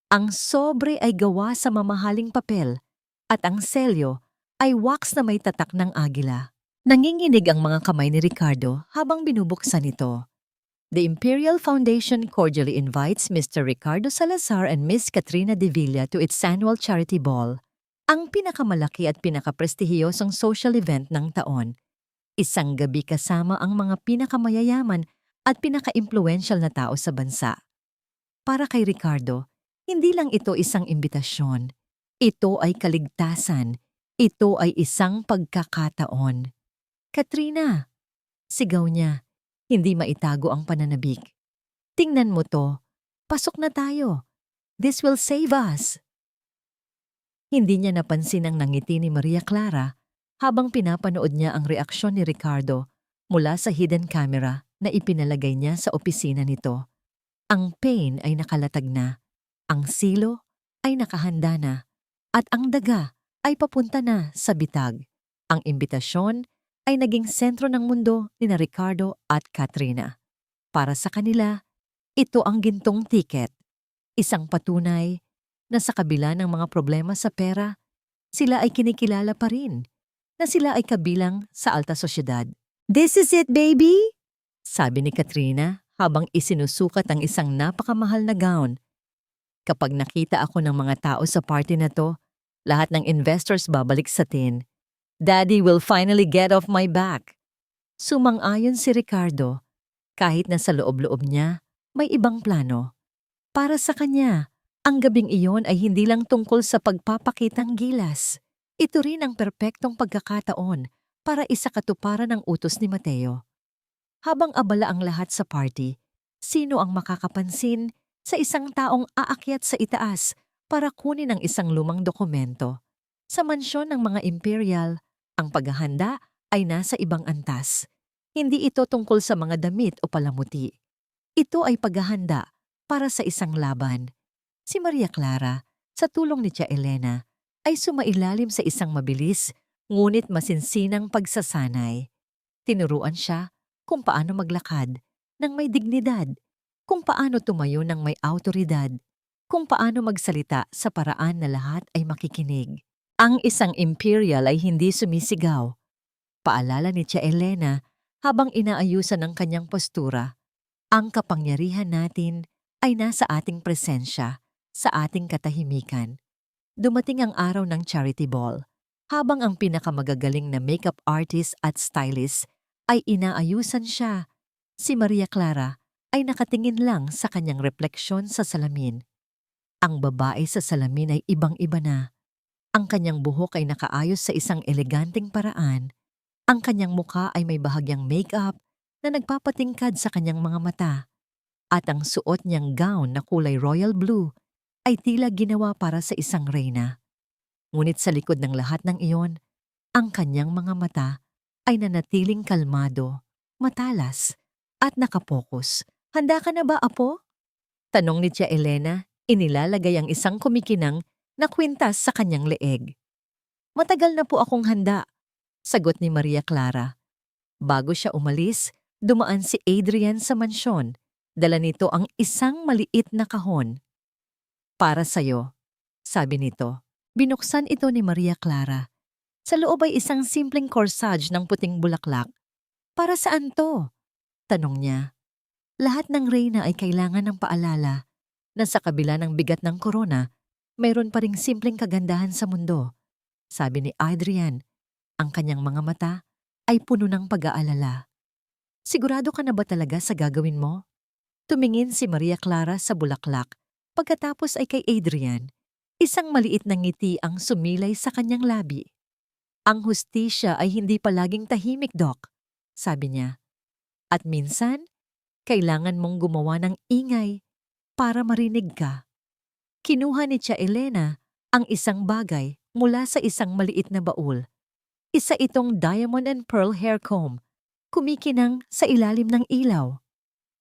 Speaker 1: Ang sobre ay gawa sa mamahaling papel at ang selyo ay wax na may tatak ng agila. Nanginginig ang mga kamay ni Ricardo habang binubuksan ito. The Imperial Foundation cordially invites Mr. Ricardo Salazar and Miss Katrina De Villa to its annual charity ball, ang pinakamalaki at pinakaprestihiyosong social event ng taon. Isang gabi kasama ang mga pinakamayayaman at pinaka-impluensyal na tao sa bansa. Para kay Ricardo, hindi lang ito isang imbitasyon. Ito ay kaligtasan. Ito ay isang pagkakataon. Katrina, sigaw niya. Hindi maitago ang pananabik. Tingnan mo to. Pasok na tayo. This will save us. Hindi niya napansin ang nangiti ni Maria Clara habang pinapanood niya ang reaksyon ni Ricardo mula sa hidden camera na ipinalagay niya sa opisina nito. Ang pain ay nakalatag na, ang silo ay nakahanda na, at ang daga ay papunta na sa bitag. Ang imbitasyon ay naging sentro ng mundo ni Ricardo at Katrina. Para sa kanila, ito ang gintong tiket. Isang patunay na sa kabila ng mga problema sa pera, sila ay kinikilala pa rin, na sila ay kabilang sa alta sosyedad. "This is it, baby!" sabi ni Katrina habang isinusukat ang isang napakamahal na gown. "Kapag nakita ako ng mga tao sa party na to, lahat ng investors babalik sa tin. Daddy will finally get off my back." Sumang-ayon si Ricardo, kahit na sa loob-loob niya, may ibang plano. Para sa kanya, ang gabing iyon ay hindi lang tungkol sa pagpapakitang gilas. Ito rin ang perpektong pagkakataon para isakatuparan ang utos ni Mateo. Habang abala ang lahat sa party, sino ang makakapansin sa isang taong aakyat sa itaas para kunin ang isang lumang dokumento? Sa mansyon ng mga Imperial, ang paghahanda ay nasa ibang antas. Hindi ito tungkol sa mga damit o palamuti. Ito ay paghahanda para sa isang laban. Si Maria Clara, sa tulong ni Tia Elena, ay sumailalim sa isang mabilis ngunit masinsinang pagsasanay. Tinuruan siya kung paano maglakad ng may dignidad, kung paano tumayo ng may awtoridad, kung paano magsalita sa paraan na lahat ay makikinig. Ang isang Imperial ay hindi sumisigaw. Paalala ni Tia Elena habang inaayusan ang kanyang postura. Ang kapangyarihan natin ay nasa ating presensya, sa ating katahimikan. Dumating ang araw ng charity ball, habang ang pinakamagagaling na makeup artist at stylist ay inaayusan siya. Si Maria Clara ay nakatingin lang sa kanyang refleksyon sa salamin. Ang babae sa salamin ay ibang-iba na. Ang kanyang buhok ay nakaayos sa isang eleganteng paraan. Ang kanyang mukha ay may bahagyang makeup na nagpapatingkad sa kanyang mga mata. At ang suot niyang gown na kulay royal blue ay tila ginawa para sa isang reyna. Ngunit sa likod ng lahat ng iyon, ang kanyang mga mata ay nanatiling kalmado, matalas, at nakapokus. "Handa ka na ba, Apo?" Tanong ni Tia Elena, inilalagay ang isang kumikinang na kwintas sa kanyang leeg. "Matagal na po akong handa," sagot ni Maria Clara. Bago siya umalis, dumaan si Adrian sa mansyon. Dala nito ang isang maliit na kahon. "Para sa'yo," sabi nito. Binuksan ito ni Maria Clara. Sa loob ay isang simpleng corsage ng puting bulaklak. "Para saan to?" tanong niya. Lahat ng reyna ay kailangan ng paalala na sa kabila ng bigat ng korona, mayroon pa ring simpleng kagandahan sa mundo. Sabi ni Adrian, ang kanyang mga mata ay puno ng pag-aalala. "Sigurado ka na ba talaga sa gagawin mo?" Tumingin si Maria Clara sa bulaklak, pagkatapos ay kay Adrian. Isang maliit na ngiti ang sumilay sa kanyang labi. Ang hustisya ay hindi palaging tahimik, Doc, sabi niya. At minsan, kailangan mong gumawa ng ingay para marinig ka. Kinuha ni Tia Elena ang isang bagay mula sa isang maliit na baul. Isa itong diamond and pearl hair comb, kumikinang sa ilalim ng ilaw.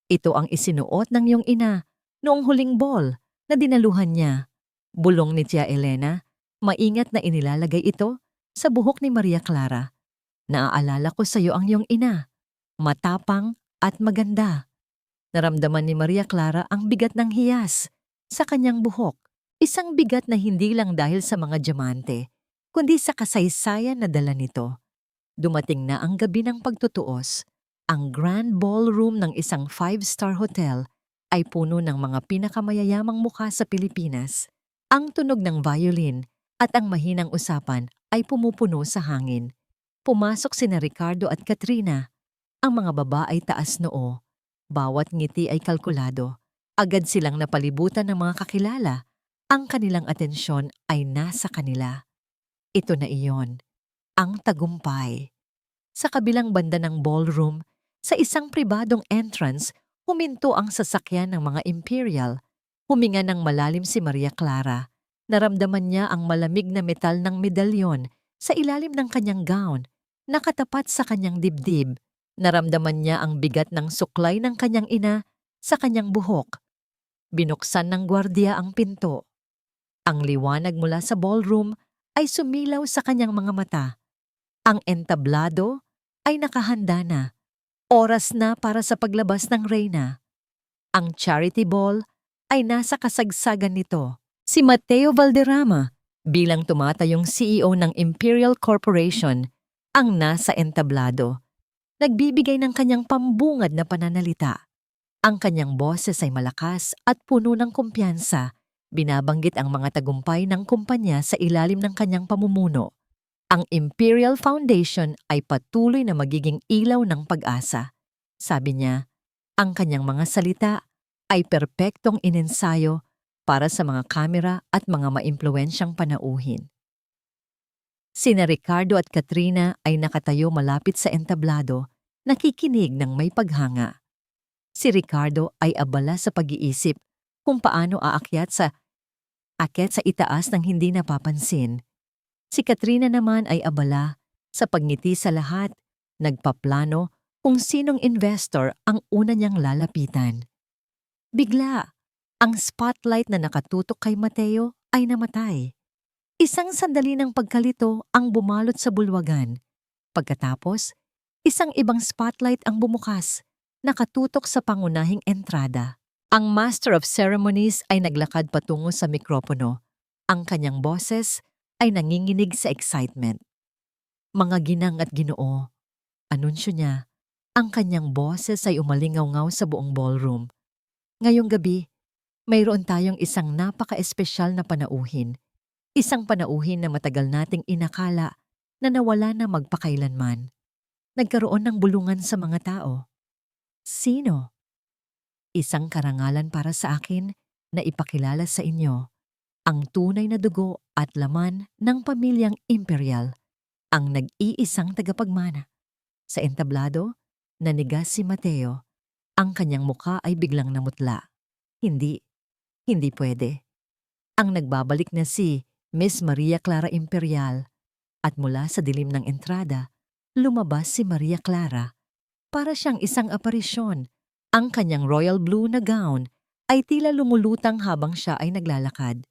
Speaker 1: Ito ang isinuot ng iyong ina noong huling ball na dinaluhan niya. Bulong ni Tia Elena, maingat na inilalagay ito sa buhok ni Maria Clara. Naaalala ko sa iyo ang iyong ina, matapang at maganda. Naramdaman ni Maria Clara ang bigat ng hiyas sa kanyang buhok. Isang bigat na hindi lang dahil sa mga diamante, kundi sa kasaysayan na dala nito. Dumating na ang gabi ng pagtutuos. Ang grand ballroom ng isang 5-star hotel ay puno ng mga pinakamayayamang mukha sa Pilipinas. Ang tunog ng violin at ang mahinang usapan ay pumupuno sa hangin. Pumasok sina Ricardo at Katrina. Ang mga baba ay taas noo. Bawat ngiti ay kalkulado. Agad silang napalibutan ng mga kakilala. Ang kanilang atensyon ay nasa kanila. Ito na iyon, ang tagumpay. Sa kabilang banda ng ballroom, sa isang pribadong entrance, huminto ang sasakyan ng mga Imperial. Huminga ng malalim si Maria Clara. Naramdaman niya ang malamig na metal ng medalyon sa ilalim ng kanyang gown, nakatapat sa kanyang dibdib. Naramdaman niya ang bigat ng suklay ng kanyang ina sa kanyang buhok. Binuksan ng gwardiya ang pinto. Ang liwanag mula sa ballroom ay sumilaw sa kanyang mga mata. Ang entablado ay nakahanda na. Oras na para sa paglabas ng reyna. Ang charity ball ay nasa kasagsagan nito. Si Mateo Valderrama, bilang tumatayong CEO ng Imperial Corporation, ang nasa entablado. Nagbibigay ng kanyang pambungad na pananalita. Ang kanyang boses ay malakas at puno ng kumpiyansa. Binabanggit ang mga tagumpay ng kumpanya sa ilalim ng kanyang pamumuno. Ang Imperial Foundation ay patuloy na magiging ilaw ng pag-asa. Sabi niya, ang kanyang mga salita ay perpektong inensayo para sa mga kamera at mga maimpluwensyang panauhin. Sina Ricardo at Katrina ay nakatayo malapit sa entablado, nakikinig ng may paghanga. Si Ricardo ay abala sa pag-iisip kung paano aakyat sa itaas ng hindi napapansin. Si Katrina naman ay abala sa pagngiti sa lahat, nagpaplano kung sinong investor ang una niyang lalapitan. Bigla, ang spotlight na nakatutok kay Mateo ay namatay. Isang sandali ng pagkalito ang bumalot sa bulwagan. Pagkatapos, isang ibang spotlight ang bumukas, nakatutok sa pangunahing entrada. Ang Master of Ceremonies ay naglakad patungo sa mikropono. Ang kanyang boses ay nanginginig sa excitement. Mga ginang at ginoo, anunsyo niya, ang kanyang boses ay umalingaw-ngaw sa buong ballroom. Ngayong gabi, mayroon tayong isang napaka-espesyal na panauhin. Isang panauhin na matagal nating inakala na nawala na magpakailanman. Nagkaroon ng bulungan sa mga tao. Sino? Isang karangalan para sa akin na ipakilala sa inyo ang tunay na dugo at laman ng pamilyang Imperial, ang nag-iisang tagapagmana. Sa entablado, nanigas si Mateo. Ang kanyang muka ay biglang namutla. Hindi pwede. Ang nagbabalik na si Miss Maria Clara Imperial at mula sa dilim ng entrada, lumabas si Maria Clara. Para siyang isang aparisyon. Ang kanyang royal blue na gown ay tila lumulutang habang siya ay naglalakad.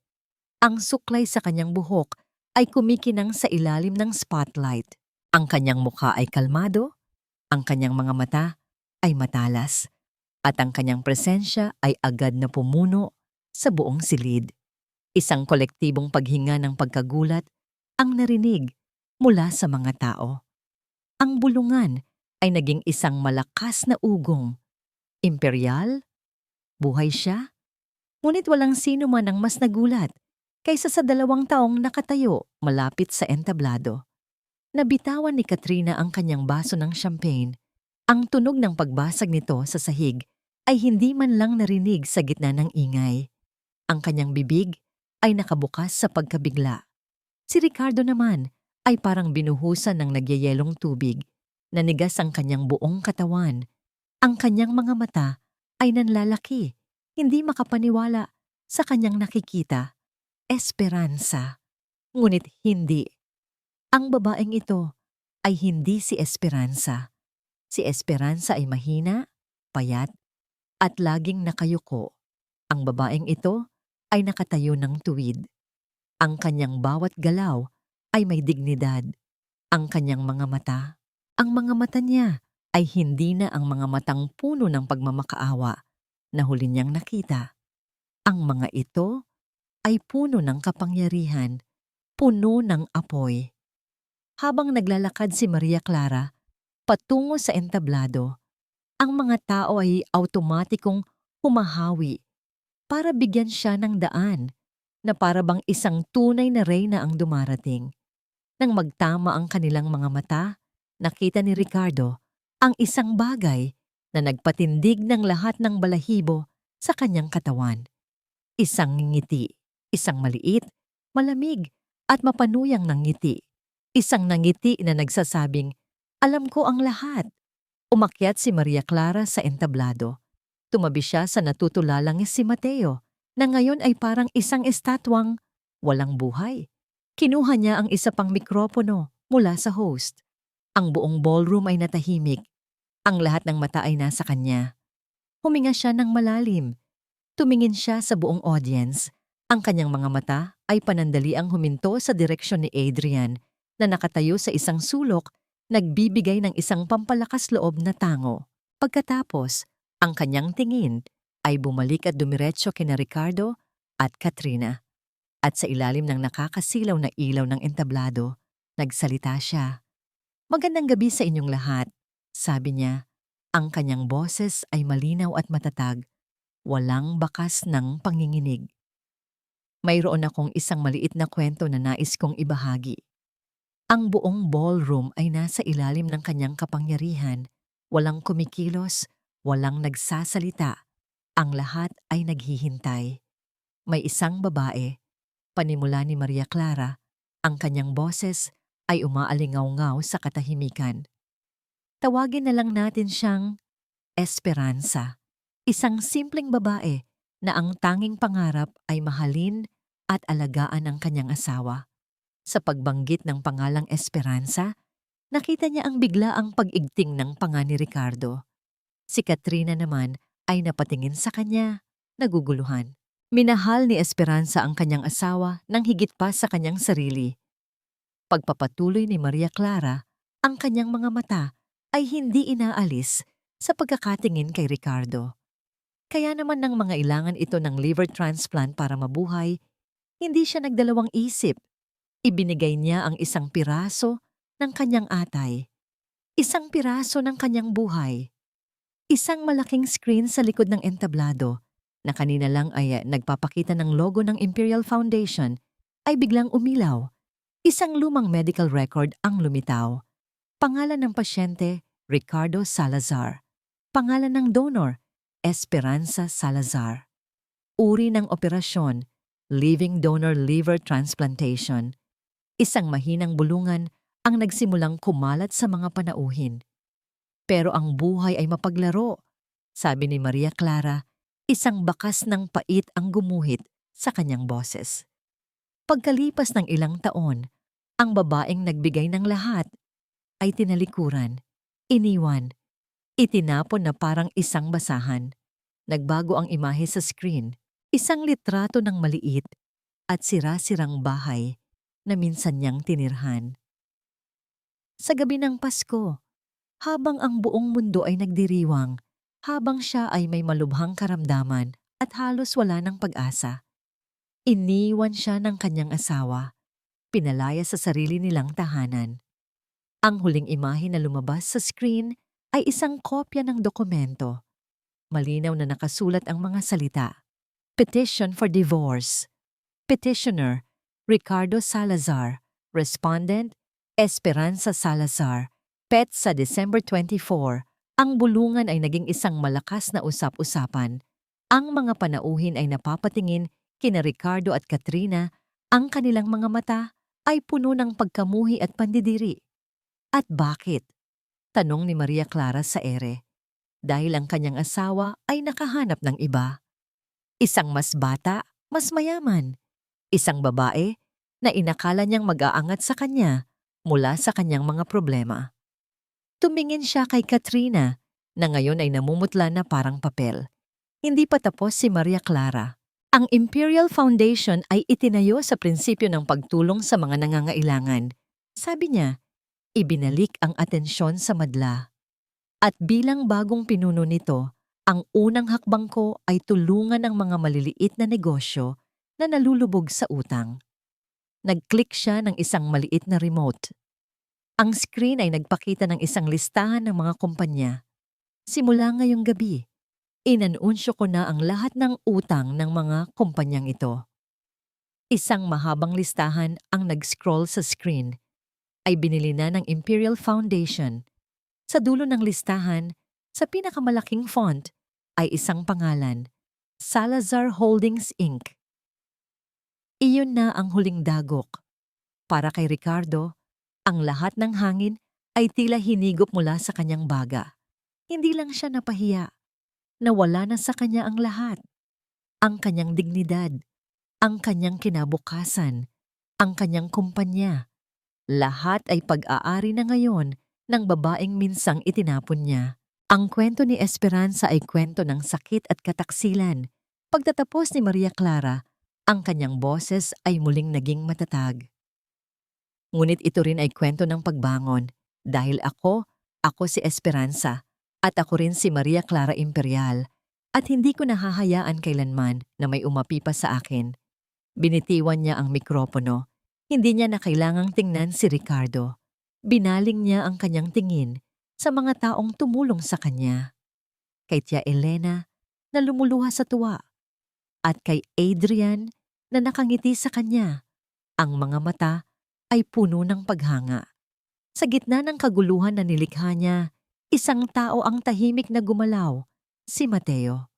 Speaker 1: Ang suklay sa kanyang buhok ay kumikinang sa ilalim ng spotlight. Ang kanyang mukha ay kalmado, ang kanyang mga mata ay matalas, at ang kanyang presensya ay agad na pumuno sa buong silid. Isang kolektibong paghinga ng pagkagulat ang narinig mula sa mga tao. Ang bulungan ay naging isang malakas na ugong. Imperial? Buhay siya? Ngunit walang sino man ang mas nagulat kaysa sa 2 taong nakatayo malapit sa entablado. Nabitawan ni Katrina ang kanyang baso ng champagne. Ang tunog ng pagbasag nito sa sahig ay hindi man lang narinig sa gitna ng ingay. Ang kanyang bibig ay nakabukas sa pagkabigla. Si Ricardo naman ay parang binuhusan ng nagyayelong tubig. Nanigas ang kanyang buong katawan. Ang kanyang mga mata ay nanlalaki, hindi makapaniwala sa kanyang nakikita. Esperanza. Ngunit hindi. Ang babaeng ito ay hindi si Esperanza. Si Esperanza ay mahina, payat, at laging nakayuko. Ang babaeng ito ay nakatayo ng tuwid. Ang kanyang bawat galaw ay may dignidad. Ang kanyang ang mga mata niya ay hindi na ang mga matang puno ng pagmamakaawa na huli niyang nakita. Ang mga ito ay puno ng kapangyarihan, puno ng apoy. Habang naglalakad si Maria Clara patungo sa entablado, ang mga tao ay automatikong humahawi para bigyan siya ng daan na para bang isang tunay na reyna ang dumarating. Nang magtama ang kanilang mga mata, nakita ni Ricardo ang isang bagay na nagpatindig ng lahat ng balahibo sa kanyang katawan. Isang ngiti, isang maliit, malamig at mapanuyang ngiti. Isang ngiti na nagsasabing, "Alam ko ang lahat." Umakyat si Maria Clara sa entablado. Tumabi siya sa natutulalang si Mateo, na ngayon ay parang isang estatwang walang buhay. Kinuha niya ang isa pang mikropono mula sa host. Ang buong ballroom ay natahimik. Ang lahat ng mata ay nasa kanya. Huminga siya ng malalim. Tumingin siya sa buong audience. Ang kanyang mga mata ay panandaliang huminto sa direksyon ni Adrian na nakatayo sa isang sulok, nagbibigay ng isang pampalakas loob na tango. Pagkatapos, ang kanyang tingin ay bumalik at dumiretso kina Ricardo at Katrina. At sa ilalim ng nakakasilaw na ilaw ng entablado, nagsalita siya. "Magandang gabi sa inyong lahat," sabi niya. Ang kanyang boses ay malinaw at matatag, walang bakas ng panginginig. "Mayroon akong isang maliit na kwento na nais kong ibahagi." Ang buong ballroom ay nasa ilalim ng kanyang kapangyarihan. Walang kumikilos, walang nagsasalita. Ang lahat ay naghihintay. May isang babae, panimula ni Maria Clara, ang kanyang boses ay umaalingaw-ngaw sa katahimikan. Tawagin na lang natin siyang Esperanza, isang simpleng babae na ang tanging pangarap ay mahalin at alagaan ang kanyang asawa. Sa pagbanggit ng pangalang Esperanza, nakita niya ang biglaang pag-igting ng panga ni Ricardo. Si Katrina naman ay napatingin sa kanya, naguguluhan. Minahal ni Esperanza ang kanyang asawa nang higit pa sa kanyang sarili. Pagpapatuloy ni Maria Clara, ang kanyang mga mata ay hindi inaalis sa pagkakatingin kay Ricardo. Kaya naman nang mga ilangan ito ng liver transplant para mabuhay, hindi siya nagdalawang isip. Ibinigay niya ang isang piraso ng kanyang atay, isang piraso ng kanyang buhay. Isang malaking screen sa likod ng entablado na kanina lang ay nagpapakita ng logo ng Imperial Foundation ay biglang umilaw. Isang lumang medical record ang lumitaw. Pangalan ng pasyente, Ricardo Salazar. Pangalan ng donor, Esperanza Salazar. Uri ng operasyon, living donor liver transplantation. Isang mahinang bulungan ang nagsimulang kumalat sa mga panauhin. Pero ang buhay ay mapaglaro, sabi ni Maria Clara. Isang bakas ng pait ang gumuhit sa kanyang boses. Pagkalipas ng ilang taon, ang babaeng nagbigay ng lahat ay tinalikuran, iniwan, itinapon na parang isang basahan. Nagbago ang imahe sa screen, isang litrato ng maliit at sira-sirang bahay na minsan niyang tinirhan. Sa gabi ng Pasko, habang ang buong mundo ay nagdiriwang, habang siya ay may malubhang karamdaman at halos wala ng pag-asa, iniwan siya ng kanyang asawa, pinalaya sa sarili nilang tahanan. Ang huling imahe na lumabas sa screen ay isang kopya ng dokumento. Malinaw na nakasulat ang mga salita. Petition for divorce. Petitioner, Ricardo Salazar. Respondent, Esperanza Salazar. Pet sa December 24. Ang bulungan ay naging isang malakas na usap-usapan. Ang mga panauhin ay napapatingin, Kina Ricardo at Katrina, ang kanilang mga mata ay puno ng pagkamuhi at pandidiri. At bakit? Tanong ni Maria Clara sa ere. Dahil ang kanyang asawa ay nakahanap ng iba. Isang mas bata, mas mayaman. Isang babae na inakala niyang mag-aangat sa kanya mula sa kanyang mga problema. Tumingin siya kay Katrina na ngayon ay namumutla na parang papel. Hindi pa tapos si Maria Clara. Ang Imperial Foundation ay itinayo sa prinsipyo ng pagtulong sa mga nangangailangan. Sabi niya, ibinalik ang atensyon sa madla. At bilang bagong pinuno nito, ang unang hakbang ko ay tulungan ang mga maliliit na negosyo na nalulubog sa utang. Nag-click siya ng isang maliit na remote. Ang screen ay nagpakita ng isang listahan ng mga kumpanya. Simula ngayong gabi, inanunsyo ko na ang lahat ng utang ng mga kumpanyang ito. Isang mahabang listahan ang nag-scroll sa screen. Ay binili na ng Imperial Foundation. Sa dulo ng listahan, sa pinakamalaking font, ay isang pangalan, Salazar Holdings Inc. Iyon na ang huling dagok. Para kay Ricardo, ang lahat ng hangin ay tila hinigop mula sa kanyang baga. Hindi lang siya napahiya. Nawala na sa kanya ang lahat. Ang kanyang dignidad, ang kanyang kinabukasan, ang kanyang kumpanya. Lahat ay pag-aari na ngayon ng babaeng minsang itinapon niya. Ang kwento ni Esperanza ay kwento ng sakit at kataksilan. Pagtatapos ni Maria Clara, ang kanyang boses ay muling naging matatag. Ngunit ito rin ay kwento ng pagbangon dahil ako si Esperanza at ako rin si Maria Clara Imperial at hindi ko nahahayaan kailanman na may umapi pa sa akin. Binitiwan niya ang mikropono. Hindi niya na kailangang tingnan si Ricardo. Binaling niya ang kanyang tingin sa mga taong tumulong sa kanya. Kay Tia Elena na lumuluha sa tuwa at kay Adrian na nakangiti sa kanya. Ang mga mata ay puno ng paghanga. Sa gitna ng kaguluhan na nilikha niya, isang tao ang tahimik na gumalaw, si Mateo.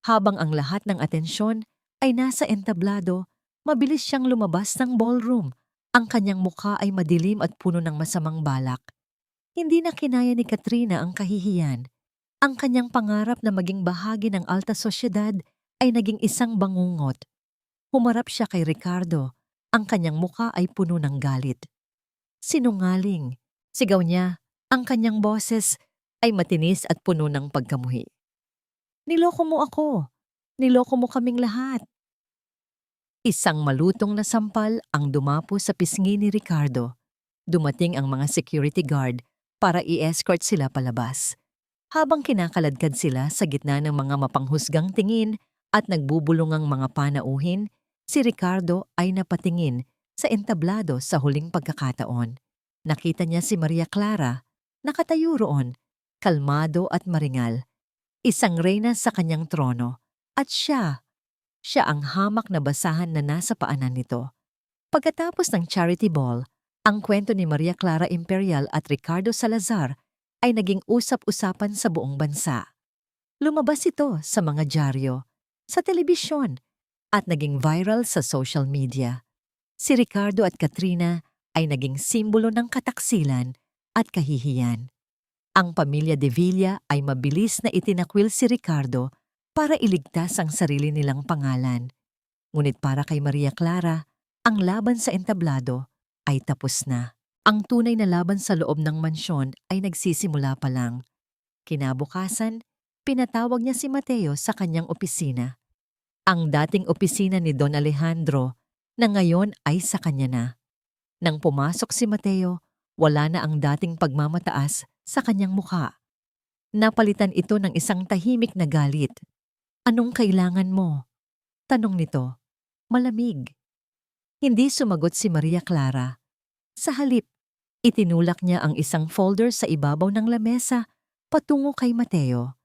Speaker 1: Habang ang lahat ng atensyon ay nasa entablado, mabilis siyang lumabas ng ballroom. Ang kanyang mukha ay madilim at puno ng masamang balak. Hindi na kinaya ni Katrina ang kahihiyan. Ang kanyang pangarap na maging bahagi ng alta sosyedad ay naging isang bangungot. Humarap siya kay Ricardo. Ang kanyang mukha ay puno ng galit. Sinungaling, sigaw niya. Ang kanyang boses ay matinis at puno ng pagkamuhi. Niloko mo ako. Niloko mo kaming lahat. Isang malutong na sampal ang dumapo sa pisngi ni Ricardo. Dumating ang mga security guard para i-escort sila palabas. Habang kinakaladkad sila sa gitna ng mga mapanghusgang tingin at nagbubulungang mga panauhin, si Ricardo ay napatingin sa entablado sa huling pagkakataon. Nakita niya si Maria Clara, nakatayo roon, kalmado at maringal. Isang reyna sa kanyang trono at siya ang hamak na basahan na nasa paanan nito. Pagkatapos ng charity ball, ang kwento ni Maria Clara Imperial at Ricardo Salazar ay naging usap-usapan sa buong bansa. Lumabas ito sa mga dyaryo, sa telebisyon, at naging viral sa social media. Si Ricardo at Katrina ay naging simbolo ng kataksilan at kahihiyan. Ang pamilya De Villa ay mabilis na itinakwil si Ricardo para iligtas ang sarili nilang pangalan. Ngunit para kay Maria Clara, ang laban sa entablado ay tapos na. Ang tunay na laban sa loob ng mansyon ay nagsisimula pa lang. Kinabukasan, pinatawag niya si Mateo sa kanyang opisina. Ang dating opisina ni Don Alejandro na ngayon ay sa kanya na. Nang pumasok si Mateo, wala na ang dating pagmamataas sa kanyang mukha. Napalitan ito ng isang tahimik na galit. Anong kailangan mo? Tanong nito. Malamig. Hindi sumagot si Maria Clara. Sa halip, itinulak niya ang isang folder sa ibabaw ng lamesa patungo kay Mateo.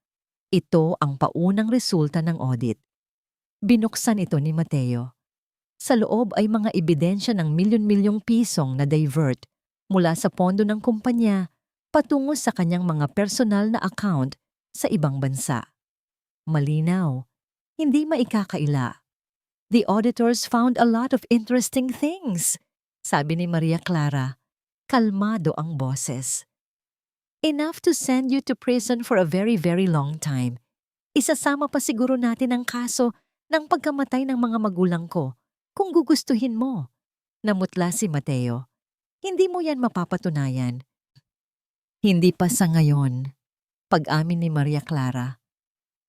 Speaker 1: Ito ang paunang resulta ng audit. Binuksan ito ni Mateo. Sa loob ay mga ebidensya ng milyon-milyong pisong na divert mula sa pondo ng kumpanya patungo sa kanyang mga personal na account sa ibang bansa. Malinaw, hindi maikakaila. The auditors found a lot of interesting things, sabi ni Maria Clara. Kalmado ang boses. Enough to send you to prison for a very, very long time. Isasama pa siguro natin ang kaso ng pagkamatay ng mga magulang ko kung gugustuhin mo. Namutla si Mateo. Hindi mo yan mapapatunayan. Hindi pa sa ngayon, pag-amin ni Maria Clara.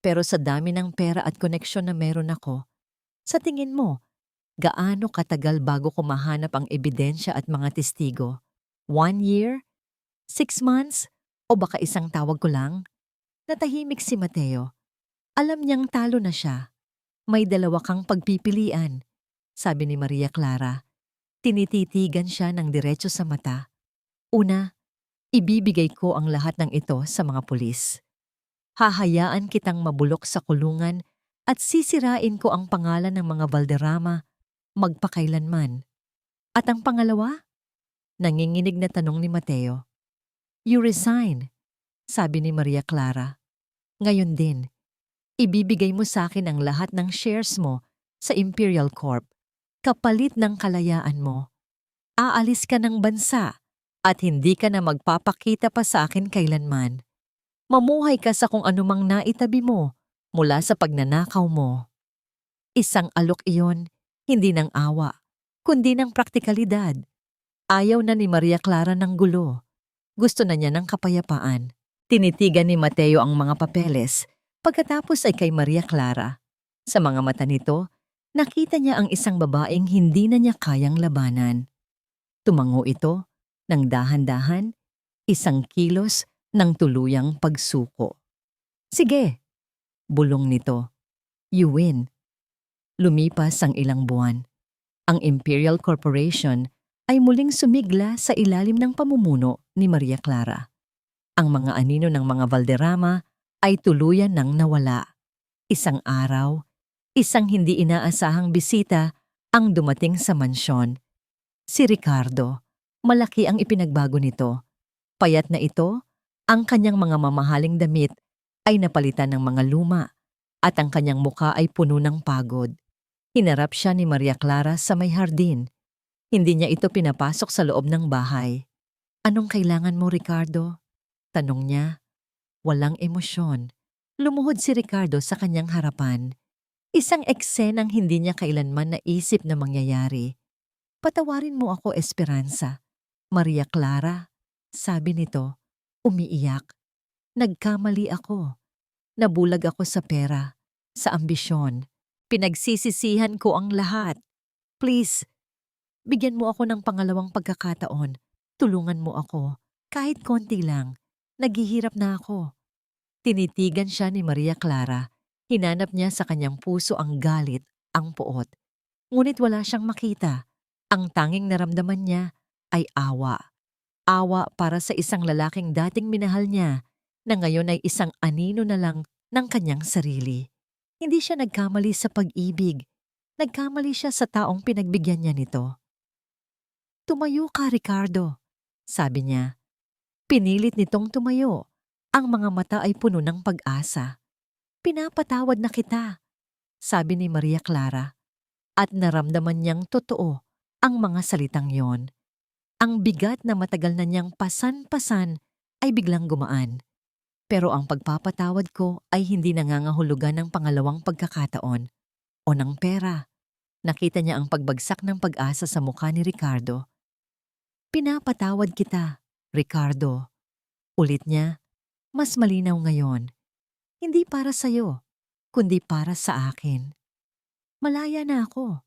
Speaker 1: Pero sa dami ng pera at koneksyon na meron ako, sa tingin mo, gaano katagal bago ko mahanap ang ebidensya at mga testigo? 1 year? 6 months? O baka isang tawag ko lang? Natahimik si Mateo. Alam niyang talo na siya. May dalawa kang pagpipilian, sabi ni Maria Clara. Tinititigan siya ng diretso sa mata. Una, ibibigay ko ang lahat ng ito sa mga pulis. Hahayaan kitang mabulok sa kulungan at sisirain ko ang pangalan ng mga Valderrama magpakailanman. At ang pangalawa? Nanginginig na tanong ni Mateo. You resign, sabi ni Maria Clara. Ngayon din, ibibigay mo sa akin ang lahat ng shares mo sa Imperial Corp, kapalit ng kalayaan mo. Aalis ka ng bansa at hindi ka na magpapakita pa sa akin kailanman. Mamuhay ka sa kung anumang naitabi mo mula sa pagnanakaw mo. Isang alok iyon, hindi ng awa, kundi ng praktikalidad. Ayaw na ni Maria Clara ng gulo. Gusto na niya ng kapayapaan. Tinitigan ni Mateo ang mga papeles, pagkatapos ay kay Maria Clara. Sa mga mata nito, nakita niya ang isang babaeng hindi na niya kayang labanan. Tumango ito, ng dahan-dahan, isang kilos ng tuluyang pagsuko. Sige, bulong nito. You win. Lumipas ang ilang buwan. Ang Imperial Corporation ay muling sumigla sa ilalim ng pamumuno ni Maria Clara. Ang mga anino ng mga Valderrama ay tuluyan ng nawala. Isang araw, isang hindi inaasahang bisita ang dumating sa mansyon. Si Ricardo, malaki ang ipinagbago nito. Payat na ito, ang kanyang mga mamahaling damit ay napalitan ng mga luma at ang kanyang muka ay puno ng pagod. Hinarap siya ni Maria Clara sa may hardin. Hindi niya ito pinapasok sa loob ng bahay. Anong kailangan mo, Ricardo? Tanong niya. Walang emosyon. Lumuhod si Ricardo sa kanyang harapan. Isang eksenang hindi niya kailanman naisip na mangyayari. Patawarin mo ako, Esperanza. Maria Clara, sabi nito, umiiyak. Nagkamali ako. Nabulag ako sa pera, sa ambisyon. Pinagsisisihan ko ang lahat. Please, bigyan mo ako ng pangalawang pagkakataon. Tulungan mo ako. Kahit konti lang. Naghihirap na ako. Tinitigan siya ni Maria Clara. Hinanap niya sa kanyang puso ang galit, ang puot. Ngunit wala siyang makita. Ang tanging naramdaman niya ay awa. Awa para sa isang lalaking dating minahal niya na ngayon ay isang anino na lang ng kanyang sarili. Hindi siya nagkamali sa pag-ibig. Nagkamali siya sa taong pinagbigyan niya nito. Tumayo ka, Ricardo, sabi niya. Pinilit nitong tumayo. Ang mga mata ay puno ng pag-asa. Pinapatawad na kita, sabi ni Maria Clara. At naramdaman niyang totoo ang mga salitang yon. Ang bigat na matagal na niyang pasan-pasan ay biglang gumaan. Pero ang pagpapatawad ko ay hindi nangangahulugan ng pangalawang pagkakataon o ng pera. Nakita niya ang pagbagsak ng pag-asa sa mukha ni Ricardo. Pinapatawad kita, Ricardo. Ulit niya, mas malinaw ngayon. Hindi para sa'yo, kundi para sa akin. Malaya na ako.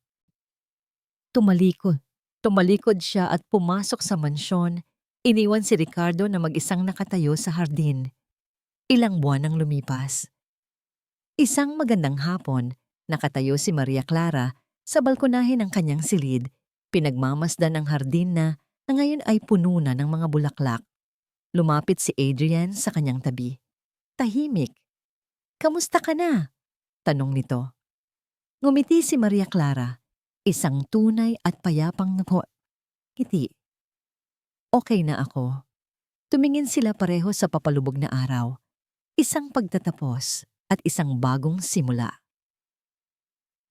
Speaker 1: Tumalikod siya at pumasok sa mansyon. Iniwan si Ricardo na mag-isang nakatayo sa hardin. Ilang buwan ang lumipas. Isang magandang hapon, nakatayo si Maria Clara sa balkonahe ng kanyang silid. Pinagmamasdan ng hardin na ngayon ay puno na ng mga bulaklak. Lumapit si Adrian sa kanyang tabi. Tahimik. Kamusta ka na? Tanong nito. Ngumiti si Maria Clara, isang tunay at payapang ngiti. Okay na ako. Tumingin sila pareho sa papalubog na araw. Isang pagtatapos at isang bagong simula.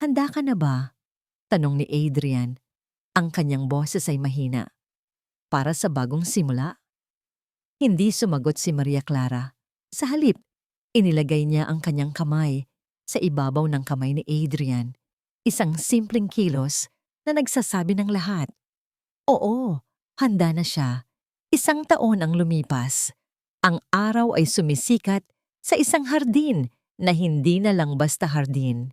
Speaker 1: Handa ka na ba? Tanong ni Adrian. Ang kanyang boses ay mahina. Para sa bagong simula? Hindi sumagot si Maria Clara. Sa halip, inilagay niya ang kanyang kamay sa ibabaw ng kamay ni Adrian. Isang simpleng kilos na nagsasabi ng lahat. Oo, handa na siya. Isang taon ang lumipas. Ang araw ay sumisikat sa isang hardin na hindi na lang basta hardin.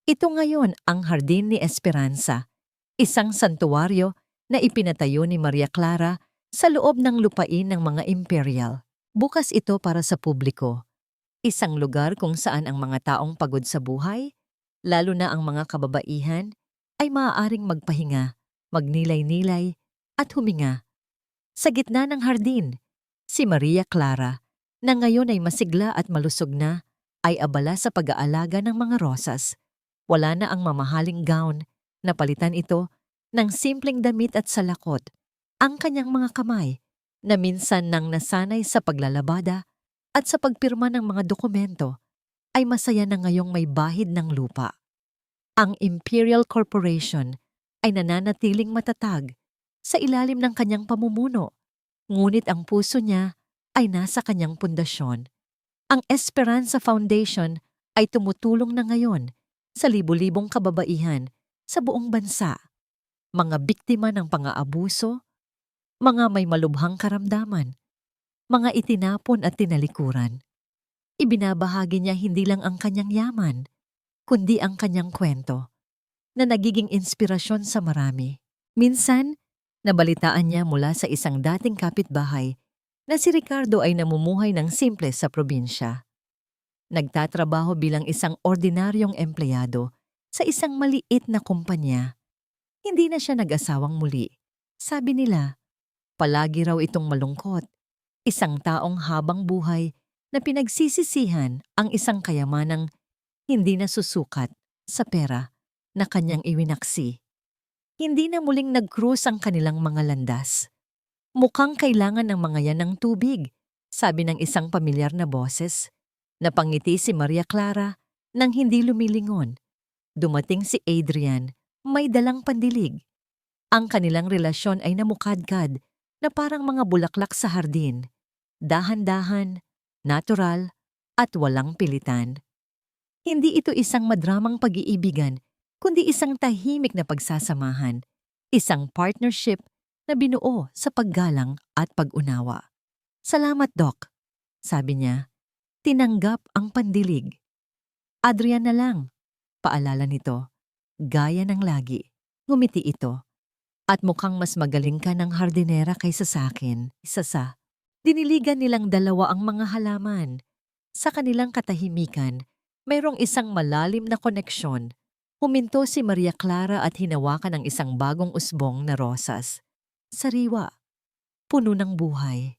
Speaker 1: Ito ngayon ang Hardin ni Esperanza, isang santuwaryo na ipinatayo ni Maria Clara sa loob ng lupain ng mga imperial. Bukas ito para sa publiko. Isang lugar kung saan ang mga taong pagod sa buhay, lalo na ang mga kababaihan, ay maaaring magpahinga, magnilay-nilay at huminga. Sa gitna ng hardin, si Maria Clara, na ngayon ay masigla at malusog na, ay abala sa pag-aalaga ng mga rosas. Wala na ang mamahaling gown, napalitan ito ng simpleng damit at salakot. Ang kanyang mga kamay, na minsan nang nasanay sa paglalabada at sa pagpirma ng mga dokumento, ay masaya na ngayong may bahid ng lupa. Ang Imperial Corporation ay nananatiling matatag sa ilalim ng kanyang pamumuno, ngunit ang puso niya ay nasa kanyang pundasyon. Ang Esperanza Foundation ay tumutulong na ngayon sa libu-libong kababaihan sa buong bansa, mga biktima ng pang-aabuso, mga may malubhang karamdaman, mga itinapon at tinalikuran. Ibinabahagi niya hindi lang ang kanyang yaman, kundi ang kanyang kwento, na nagiging inspirasyon sa marami. Minsan, nabalitaan niya mula sa isang dating kapitbahay na si Ricardo ay namumuhay ng simple sa probinsya. Nagtatrabaho bilang isang ordinaryong empleyado sa isang maliit na kumpanya. Hindi na siya nag-asawang muli. Sabi nila, palagi raw itong malungkot. Isang taong habang buhay na pinagsisisihan ang isang kayamanang hindi na susukat sa pera na kanyang iwinaksi. Hindi na muling nag-cruise ang kanilang mga landas. Mukhang kailangan ng mga yan ng tubig, sabi ng isang pamilyar na boses. Napangiti si Maria Clara nang hindi lumilingon. Dumating si Adrian, may dalang pandilig. Ang kanilang relasyon ay namukadkad na parang mga bulaklak sa hardin. Dahan-dahan, natural, at walang pilitan. Hindi ito isang madramang pag-iibigan, kundi isang tahimik na pagsasamahan. Isang partnership na binuo sa paggalang at pag-unawa. Salamat, Doc, sabi niya. Tinanggap ang pandilig. Adrian na lang, paalala nito. Gaya ng lagi, ngumiti ito. At mukhang mas magaling ka ng hardinera kaysa sa akin. Isa sa, diniligan nilang dalawa ang mga halaman. Sa kanilang katahimikan, mayroong isang malalim na koneksyon. Huminto si Maria Clara at hinawakan ang isang bagong usbong na rosas. Sariwa, puno ng buhay.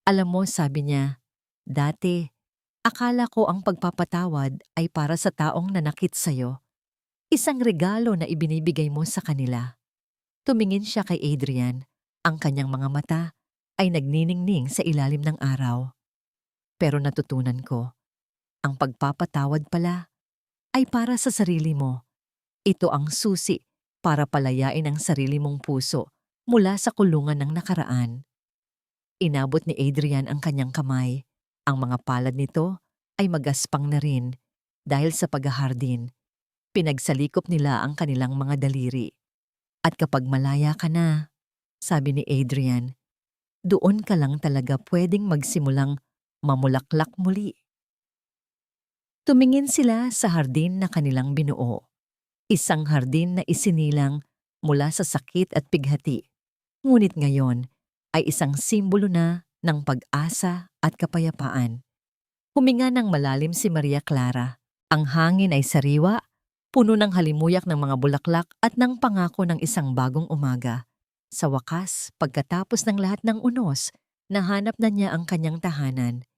Speaker 1: Alam mo, sabi niya, dati, akala ko ang pagpapatawad ay para sa taong nanakit sa'yo. Isang regalo na ibinibigay mo sa kanila. Tumingin siya kay Adrian. Ang kanyang mga mata ay nagniningning sa ilalim ng araw. Pero natutunan ko, ang pagpapatawad pala ay para sa sarili mo. Ito ang susi para palayain ang sarili mong puso mula sa kulungan ng nakaraan. Inabot ni Adrian ang kanyang kamay. Ang mga palad nito ay magaspang na rin dahil sa paghahardin. Pinagsalikop nila ang kanilang mga daliri. At kapag malaya ka na, sabi ni Adrian, doon ka lang talaga pwedeng magsimulang mamulaklak muli. Tumingin sila sa hardin na kanilang binuo. Isang hardin na isinilang mula sa sakit at pighati. Ngunit ngayon ay isang simbolo na ng pag-asa at kapayapaan. Huminga ng malalim si Maria Clara. Ang hangin ay sariwa, puno ng halimuyak ng mga bulaklak at ng pangako ng isang bagong umaga. Sa wakas, pagkatapos ng lahat ng unos, nahanap na niya ang kanyang tahanan.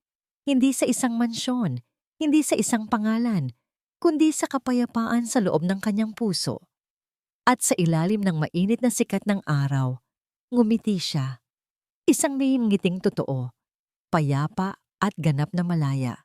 Speaker 1: Hindi sa isang mansyon, hindi sa isang pangalan, kundi sa kapayapaan sa loob ng kanyang puso. At sa ilalim ng mainit na sikat ng araw, ngumiti siya. Isang ngiting totoo, payapa at ganap na malaya.